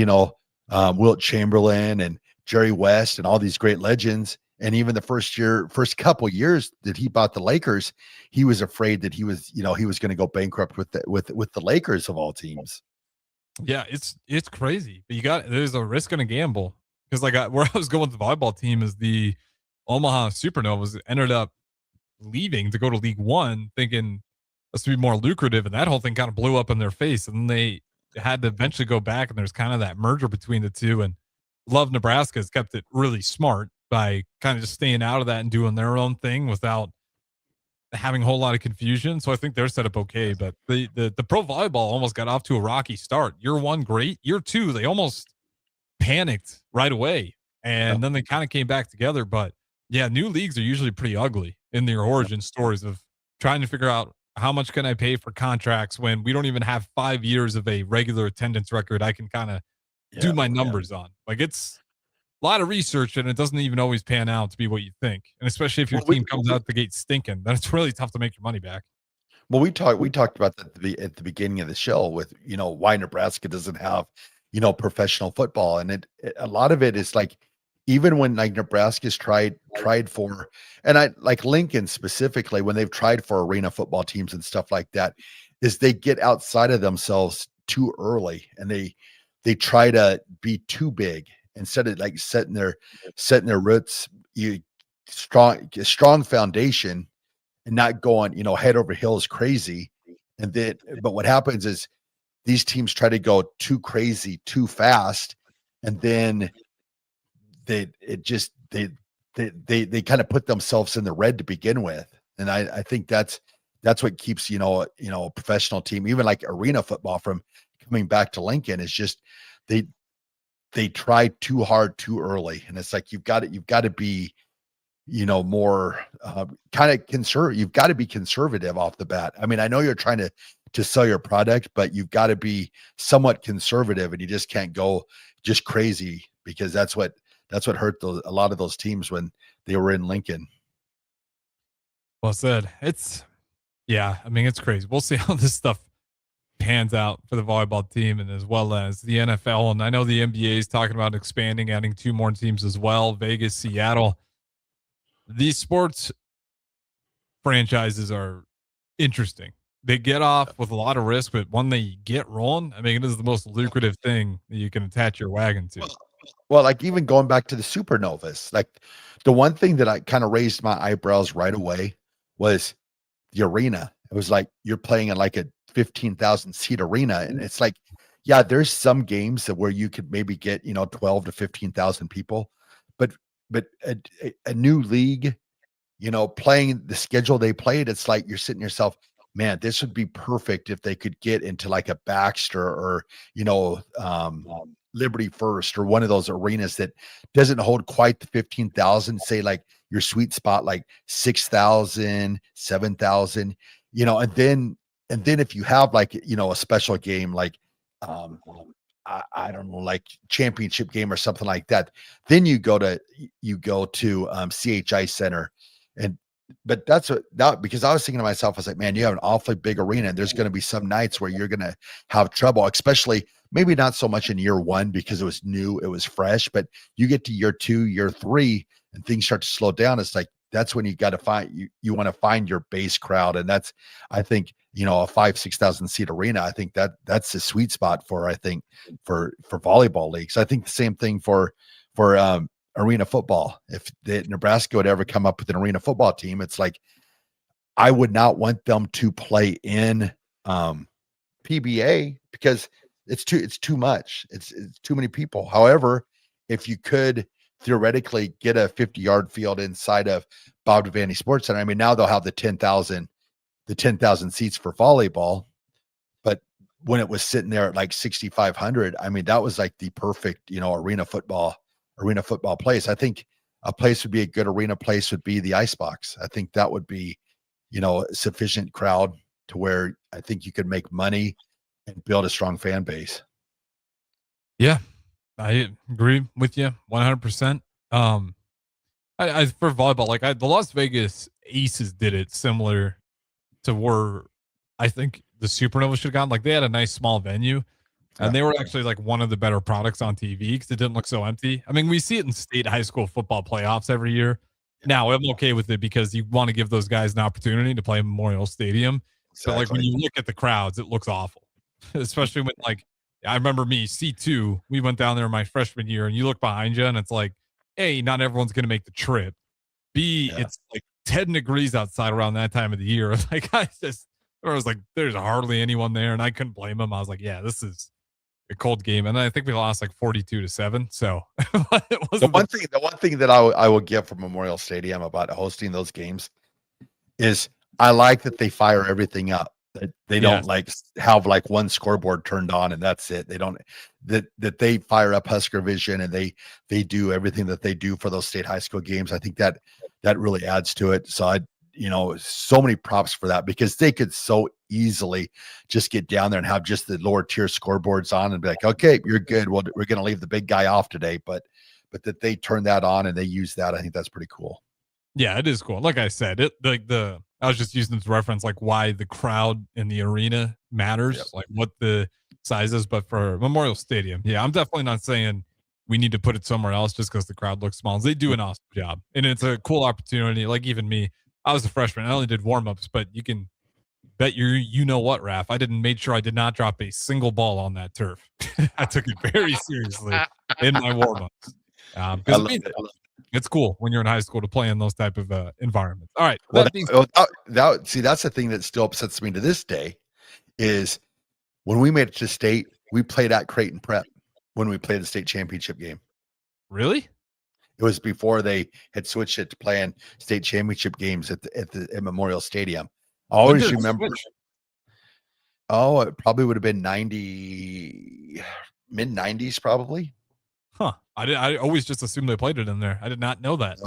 Wilt Chamberlain and Jerry West and all these great legends. And even the first couple years that he bought the Lakers, he was afraid that he was going to go bankrupt with the Lakers of all teams. Yeah, it's crazy. But there's a risk and a gamble, because like where I was going with the volleyball team is the Omaha Supernovas ended up leaving to go to League One, thinking this would be more lucrative, and that whole thing kind of blew up in their face, and they had to eventually go back, and there's kind of that merger between the two. And Love Nebraska has kept it really smart by kind of just staying out of that and doing their own thing without having a whole lot of confusion. So I think they're set up okay, but the pro volleyball almost got off to a rocky start. Year 1, great. Year 2, they almost panicked right away, and then they kind of came back together. But yeah, new leagues are usually pretty ugly in their origin stories of trying to figure out how much can I pay for contracts when we don't even have 5 years of a regular attendance record I can kind of do my numbers on. Like, it's a lot of research, and it doesn't even always pan out to be what you think. And especially if your team comes out the gate stinking, then it's really tough to make your money back. Well, we talked about that at the beginning of the show with, why Nebraska doesn't have, professional football. And a lot of it is like, even when like Nebraska's tried for, and I like Lincoln specifically, when they've tried for arena football teams and stuff like that, is they get outside of themselves too early, and they try to be too big instead of like setting their roots, strong foundation, and not going, head over heels crazy. And then, but what happens is these teams try to go too crazy, too fast. And then they they kind of put themselves in the red to begin with. And I think that's what keeps, a professional team, even like arena football, from coming back to Lincoln, is just they try too hard too early. And it's like, you've got to be, more kind of conservative. You've got to be conservative off the bat. I mean, I know you're trying to sell your product, but you've got to be somewhat conservative, and you just can't go just crazy, because that's what hurt a lot of those teams when they were in Lincoln. Well said. It's crazy. We'll see how this stuff pans out for the volleyball team, and as well as the NFL. And I know the NBA is talking about expanding, adding 2 more teams as well, Vegas, Seattle. These sports franchises are interesting. They get off with a lot of risk, but when they get rolling, I mean, it is the most lucrative thing that you can attach your wagon to. Well, like even going back to the Supernovas, like the one thing that I kind of raised my eyebrows right away was the arena. It was like, you're playing in like a 15,000 seat arena. And it's like, yeah, there's some games where you could maybe get, 12 to 15,000 people, but a new league, playing the schedule they played, it's like you're sitting yourself, man, this would be perfect if they could get into like a Baxter or, Liberty First, or one of those arenas that doesn't hold quite the 15,000, say like your sweet spot, like 6,000, 7,000, and then if you have like, a special game, like, I don't know, like championship game or something like that, then you go to CHI Center. But because I was thinking to myself, I was like, man, you have an awfully big arena, and there's going to be some nights where you're going to have trouble, especially maybe not so much in year 1 because it was new, it was fresh, but you get to year 2, year 3, and things start to slow down. It's like, that's when you got to find, you want to find your base crowd. And that's, I think, a 5,000-6,000 seat arena. I think that's the sweet spot for volleyball leagues. I think the same thing for arena football. If Nebraska would ever come up with an arena football team, it's like, I would not want them to play in PBA because it's too much. It's too many people. However, if you could theoretically get a 50-yard field inside of Bob Devaney Sports Center, I mean, now they'll have the 10,000 seats for volleyball, but when it was sitting there at like 6,500, I mean, that was like the perfect, arena football place. I think a place would be a good arena place would be the Icebox. I think that would be, a sufficient crowd to where I think you could make money and build a strong fan base. Yeah, I agree with you 100%. I for volleyball, like the Las Vegas Aces did it similar to where I think the Supernova should have gone. Like, they had a nice small venue, and they were actually like one of the better products on TV because it didn't look so empty. I mean, we see it in state high school football playoffs every year. Now, I'm okay with it because you want to give those guys an opportunity to play Memorial Stadium. So, like, when you look at the crowds, it looks awful, especially when, like, I remember me, C2, we went down there my freshman year, and you look behind you, and it's like, A, not everyone's going to make the trip. B, it's like 10 degrees outside around that time of the year. Like, I was like, there's hardly anyone there, and I couldn't blame them. I was like, yeah, this is a cold game. And I think we lost like 42-7. So the one thing that I will give for Memorial Stadium about hosting those games is I like that they fire everything up. They don't like have like one scoreboard turned on and that's it. They don't that they fire up Husker Vision and they do everything that they do for those state high school games. I think that really adds to it. So so many props for that, because they could so easily just get down there and have just the lower tier scoreboards on and be like, okay, you're good. Well, we're going to leave the big guy off today, but that they turn that on and they use that. I think that's pretty cool. Yeah, it is cool. Like I said, I was just using this reference, like why the crowd in the arena matters, like what the size is. But for Memorial Stadium, yeah, I'm definitely not saying we need to put it somewhere else just because the crowd looks small. They do an awesome job, and it's a cool opportunity. Like even me, I was a freshman. I only did warm-ups, but you can bet you know what, Raff. I made sure I did not drop a single ball on that turf. I took it very seriously in my warm-ups. It's cool when you're in high school to play in those type of environments. All right. See, that's the thing that still upsets me to this day is when we made it to state, we played at Creighton Prep when we played the state championship game. Really? It was before they had switched it to playing state championship games at Memorial Stadium. I always remember. Oh, it probably would have been mid 90s, probably. Huh. I always just assumed they played it in there. I did not know that.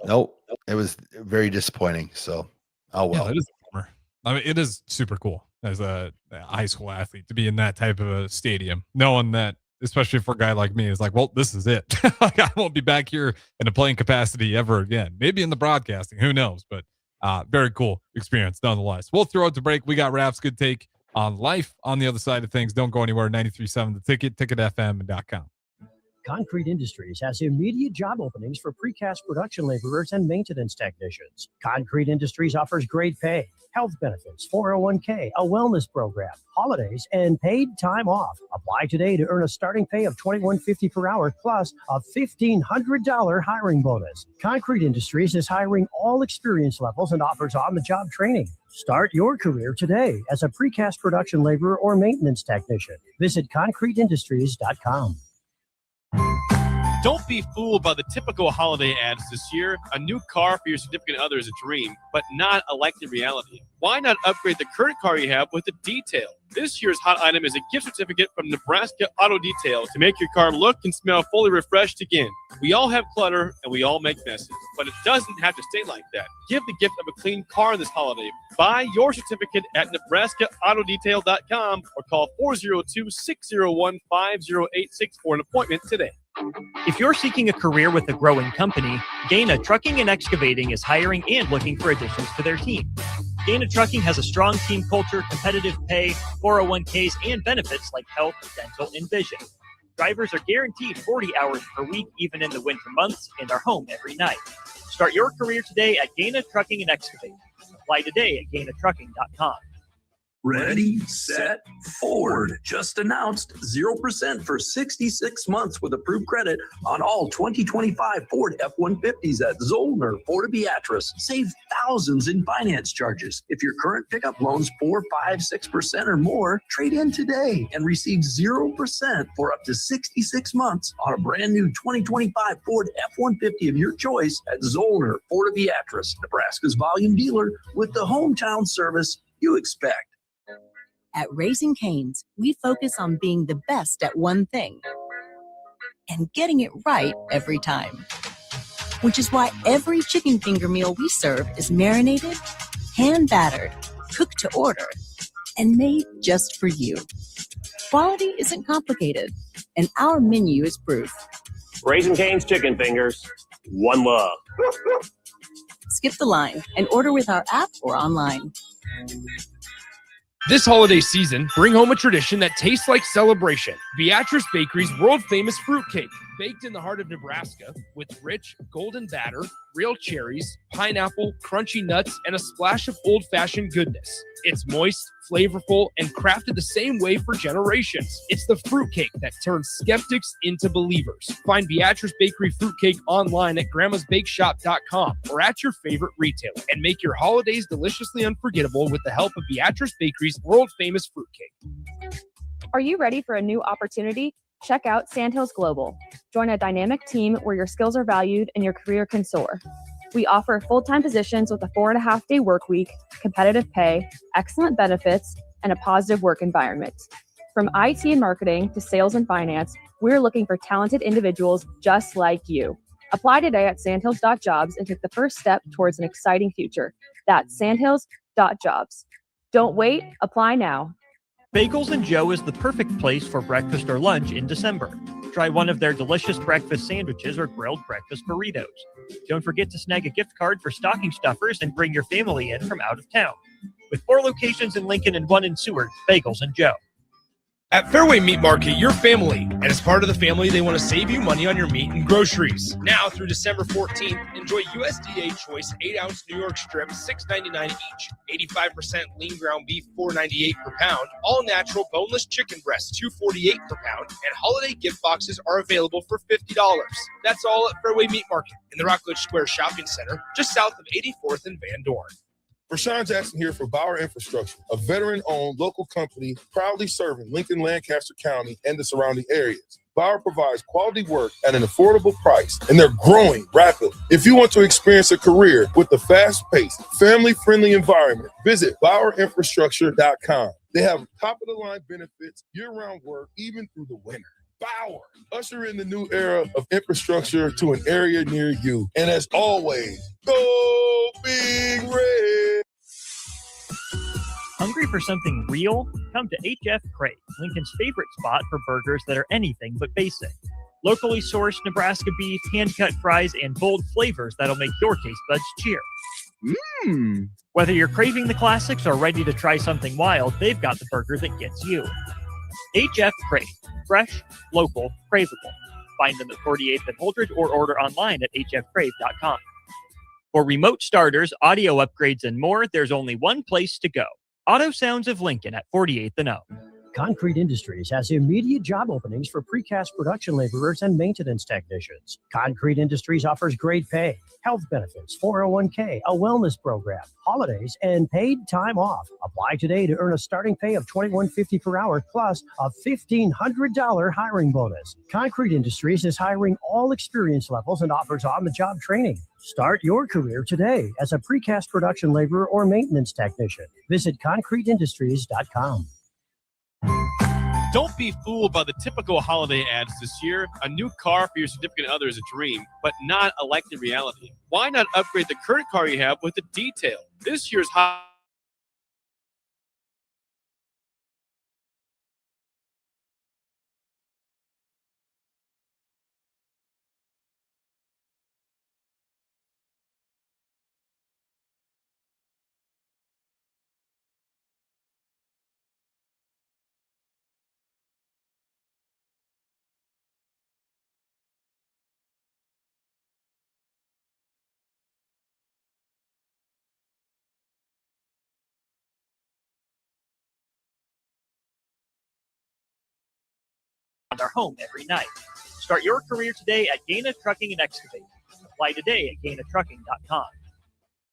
Nope. It was very disappointing. So, oh well. Yeah, that is a bummer. I mean, it is super cool as a high school athlete to be in that type of a stadium, knowing that, especially for a guy like me, is like, well, this is it. Like, I won't be back here in a playing capacity ever again. Maybe in the broadcasting, who knows? But very cool experience nonetheless. We'll throw it to break. We got Raff's good take on life on the other side of things. Don't go anywhere. 93.7 The Ticket, ticketfm.com. Concrete Industries has immediate job openings for precast production laborers and maintenance technicians. Concrete Industries offers great pay, health benefits, 401k, a wellness program, holidays, and paid time off. Apply today to earn a starting pay of $21.50 per hour plus a $1,500 hiring bonus. Concrete Industries is hiring all experience levels and offers on-the-job training. Start your career today as a precast production laborer or maintenance technician. Visit concreteindustries.com. Don't be fooled by the typical holiday ads this year. A new car for your significant other is a dream, but not a likely reality. Why not upgrade the current car you have with a detail? This year's hot item is a gift certificate from Nebraska Auto Detail to make your car look and smell fully refreshed again. We all have clutter and we all make messes, but it doesn't have to stay like that. Give the gift of a clean car this holiday. Buy your certificate at NebraskaAutoDetail.com or call 402-601-5086 for an appointment today. If you're seeking a career with a growing company, Gaina Trucking and Excavating is hiring and looking for additions to their team. Gaina Trucking has a strong team culture, competitive pay, 401ks, and benefits like health, dental, and vision. Drivers are guaranteed 40 hours per week, even in the winter months, and are home every night. Start your career today at Gaina Trucking and Excavating. Apply today at GainaTrucking.com. Ready, set, Ford. Just announced 0% for 66 months with approved credit on all 2025 Ford F-150s at Zollner, Fort Beatrice. Save thousands in finance charges. If your current pickup loan's 4, 5, 6% or more, trade in today and receive 0% for up to 66 months on a brand new 2025 Ford F-150 of your choice at Zollner, Fort Beatrice, Nebraska's volume dealer with the hometown service you expect. At Raising Cane's, we focus on being the best at one thing and getting it right every time. Which is why every chicken finger meal we serve is marinated, hand-battered, cooked to order, and made just for you. Quality isn't complicated, and our menu is proof. Raising Cane's chicken fingers. One love. Skip the line and order with our app or online. This holiday season, bring home a tradition that tastes like celebration. Beatrice Bakery's world-famous fruitcake, baked in the heart of Nebraska with rich, golden batter, real cherries, pineapple, crunchy nuts, and a splash of old-fashioned goodness. It's moist, flavorful, and crafted the same way for generations. It's the fruitcake that turns skeptics into believers. Find Beatrice Bakery fruitcake online at grandmasbakeshop.com or at your favorite retailer, and make your holidays deliciously unforgettable with the help of Beatrice Bakery's world-famous fruitcake. Are you ready for a new opportunity? Check out Sandhills Global. Join a dynamic team where your skills are valued and your career can soar. We offer full-time positions with a 4.5-day work week, competitive pay, excellent benefits, and a positive work environment. From IT and marketing to sales and finance, we're looking for talented individuals just like you. Apply today at sandhills.jobs and take the first step towards an exciting future. That's sandhills.jobs. Don't wait, apply now. Bagels and Joe is the perfect place for breakfast or lunch in December. Try one of their delicious breakfast sandwiches or grilled breakfast burritos. Don't forget to snag a gift card for stocking stuffers and bring your family in from out of town. With 4 locations in Lincoln and 1 in Seward, Bagels and Joe. At Fairway Meat Market, you're family, and as part of the family, they want to save you money on your meat and groceries. Now through December 14th, enjoy USDA Choice 8-ounce New York strips, $6.99 each, 85% lean ground beef, $4.98 per pound, all natural boneless chicken breasts, $2.48 per pound, and holiday gift boxes are available for $50. That's all at Fairway Meat Market in the Rockledge Square Shopping Center, just south of 84th and Van Dorn. Rashawn Jackson here for Bauer Infrastructure, a veteran-owned local company proudly serving Lincoln, Lancaster County, and the surrounding areas. Bauer provides quality work at an affordable price, and they're growing rapidly. If you want to experience a career with a fast-paced, family-friendly environment, visit BauerInfrastructure.com. They have top-of-the-line benefits, year-round work, even through the winter. Bauer, usher in the new era of infrastructure to an area near you. And as always, go Big Red! Hungry for something real? Come to HF Crave, Lincoln's favorite spot for burgers that are anything but basic. Locally sourced Nebraska beef, hand-cut fries, and bold flavors that'll make your taste buds cheer. Mmm! Whether you're craving the classics or ready to try something wild, they've got the burger that gets you. HF Crave. Fresh, local, craveable. Find them at 48th and Holdridge or order online at hfcrave.com. For remote starters, audio upgrades, and more, there's only one place to go. Auto Sounds of Lincoln at 48th and O. Concrete Industries has immediate job openings for precast production laborers and maintenance technicians. Concrete Industries offers great pay, health benefits, 401k, a wellness program, holidays, and paid time off. Apply today to earn a starting pay of $21.50 per hour plus a $1,500 hiring bonus. Concrete Industries is hiring all experience levels and offers on-the-job training. Start your career today as a precast production laborer or maintenance technician. Visit concreteindustries.com. Don't be fooled by the typical holiday ads this year. A new car for your significant other is a dream, but not a likely reality. Why not upgrade the current car you have with a detail? This year's hot our home every night. Start your career today at Gaina Trucking and Excavating. Apply today at gainatrucking.com.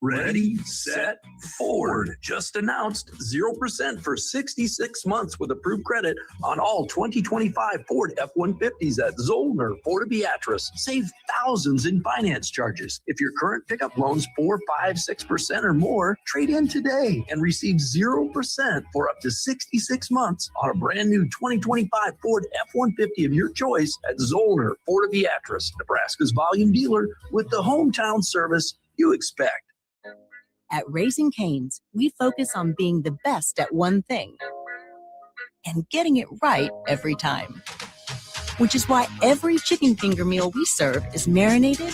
Ready, set, Ford just announced 0% for 66 months with approved credit on all 2025 Ford F-150s at Zollner, Fort Beatrice. Save thousands in finance charges. If your current pickup loan's 4, 5, 6% or more, trade in today and receive 0% for up to 66 months on a brand new 2025 Ford F-150 of your choice at Zollner, Fort Beatrice, Nebraska's volume dealer with the hometown service you expect. At Raising Cane's, we focus on being the best at one thing and getting it right every time. Which is why every chicken finger meal we serve is marinated,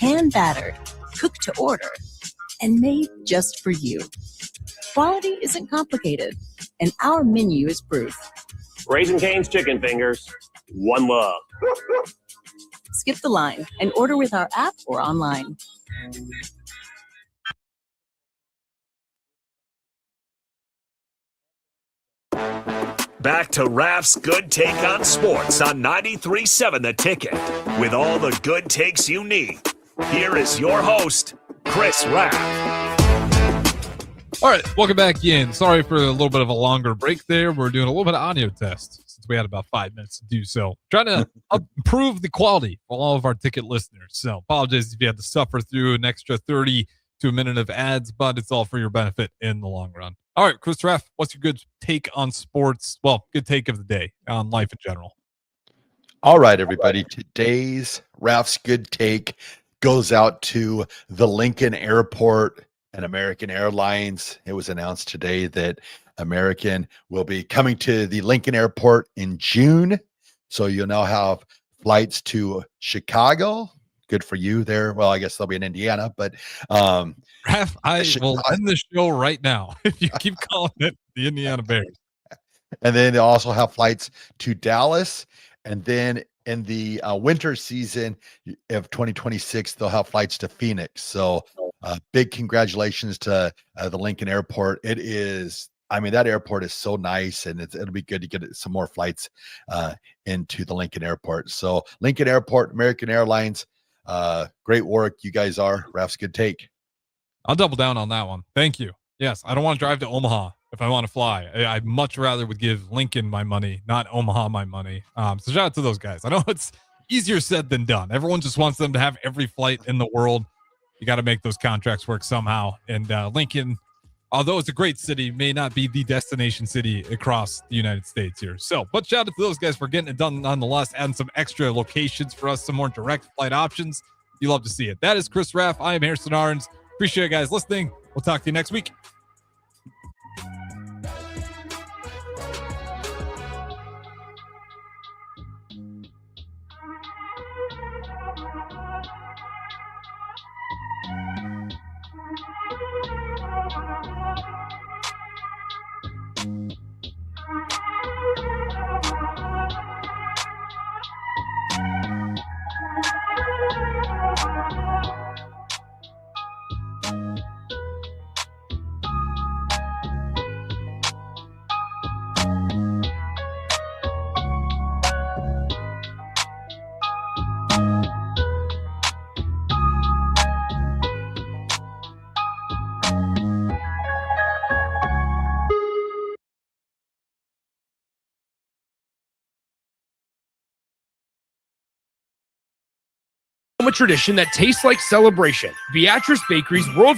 hand-battered, cooked to order, and made just for you. Quality isn't complicated, and our menu is proof. Raising Cane's chicken fingers. One love. Skip the line and order with our app or online. Back to Raff's Good Take on Sports on 93.7 The Ticket. With all the good takes you need, here is your host, Chris Raff. All right, welcome back in. Sorry for a little bit of a longer break there. We're doing a little bit of audio test since we had about 5 minutes to do so. Trying to improve the quality for all of our ticket listeners. So apologize if you had to suffer through an extra 30 to a minute of ads, but it's all for your benefit in the long run. All right, Chris Raff, what's your good take on sports? Well, good take of the day on life in general. All right, everybody. Today's Raff's good take goes out to the Lincoln Airport and American Airlines. It was announced today that American will be coming to the Lincoln Airport in June. So you'll now have flights to Chicago. Good for you there. Well, I guess they'll be in Indiana, but Raff, I will end the show right now if you keep calling it the Indiana Bears. And then they also have flights to Dallas. And then in the winter season of 2026, they'll have flights to Phoenix. So big congratulations to the Lincoln Airport. It is, I mean, that airport is so nice, and it'll be good to get some more flights into the Lincoln Airport. So Lincoln Airport, American Airlines, great work. You guys are. Raff's good take. I'll double down on that one. Thank you. Yes, I don't want to drive to Omaha if I want to fly. I much rather would give Lincoln my money, not Omaha my money. So shout out to those guys. I know it's easier said than done. Everyone just wants them to have every flight in the world. You got to make those contracts work somehow. And Lincoln, although it's a great city, may not be the destination city across the United States here. So, but shout out to those guys for getting it done nonetheless, adding some extra locations for us, some more direct flight options. You love to see it. That is Chris Raff. I am Harrison Arns. Appreciate you guys listening. We'll talk to you next week. A tradition that tastes like celebration. Beatrice Bakery's world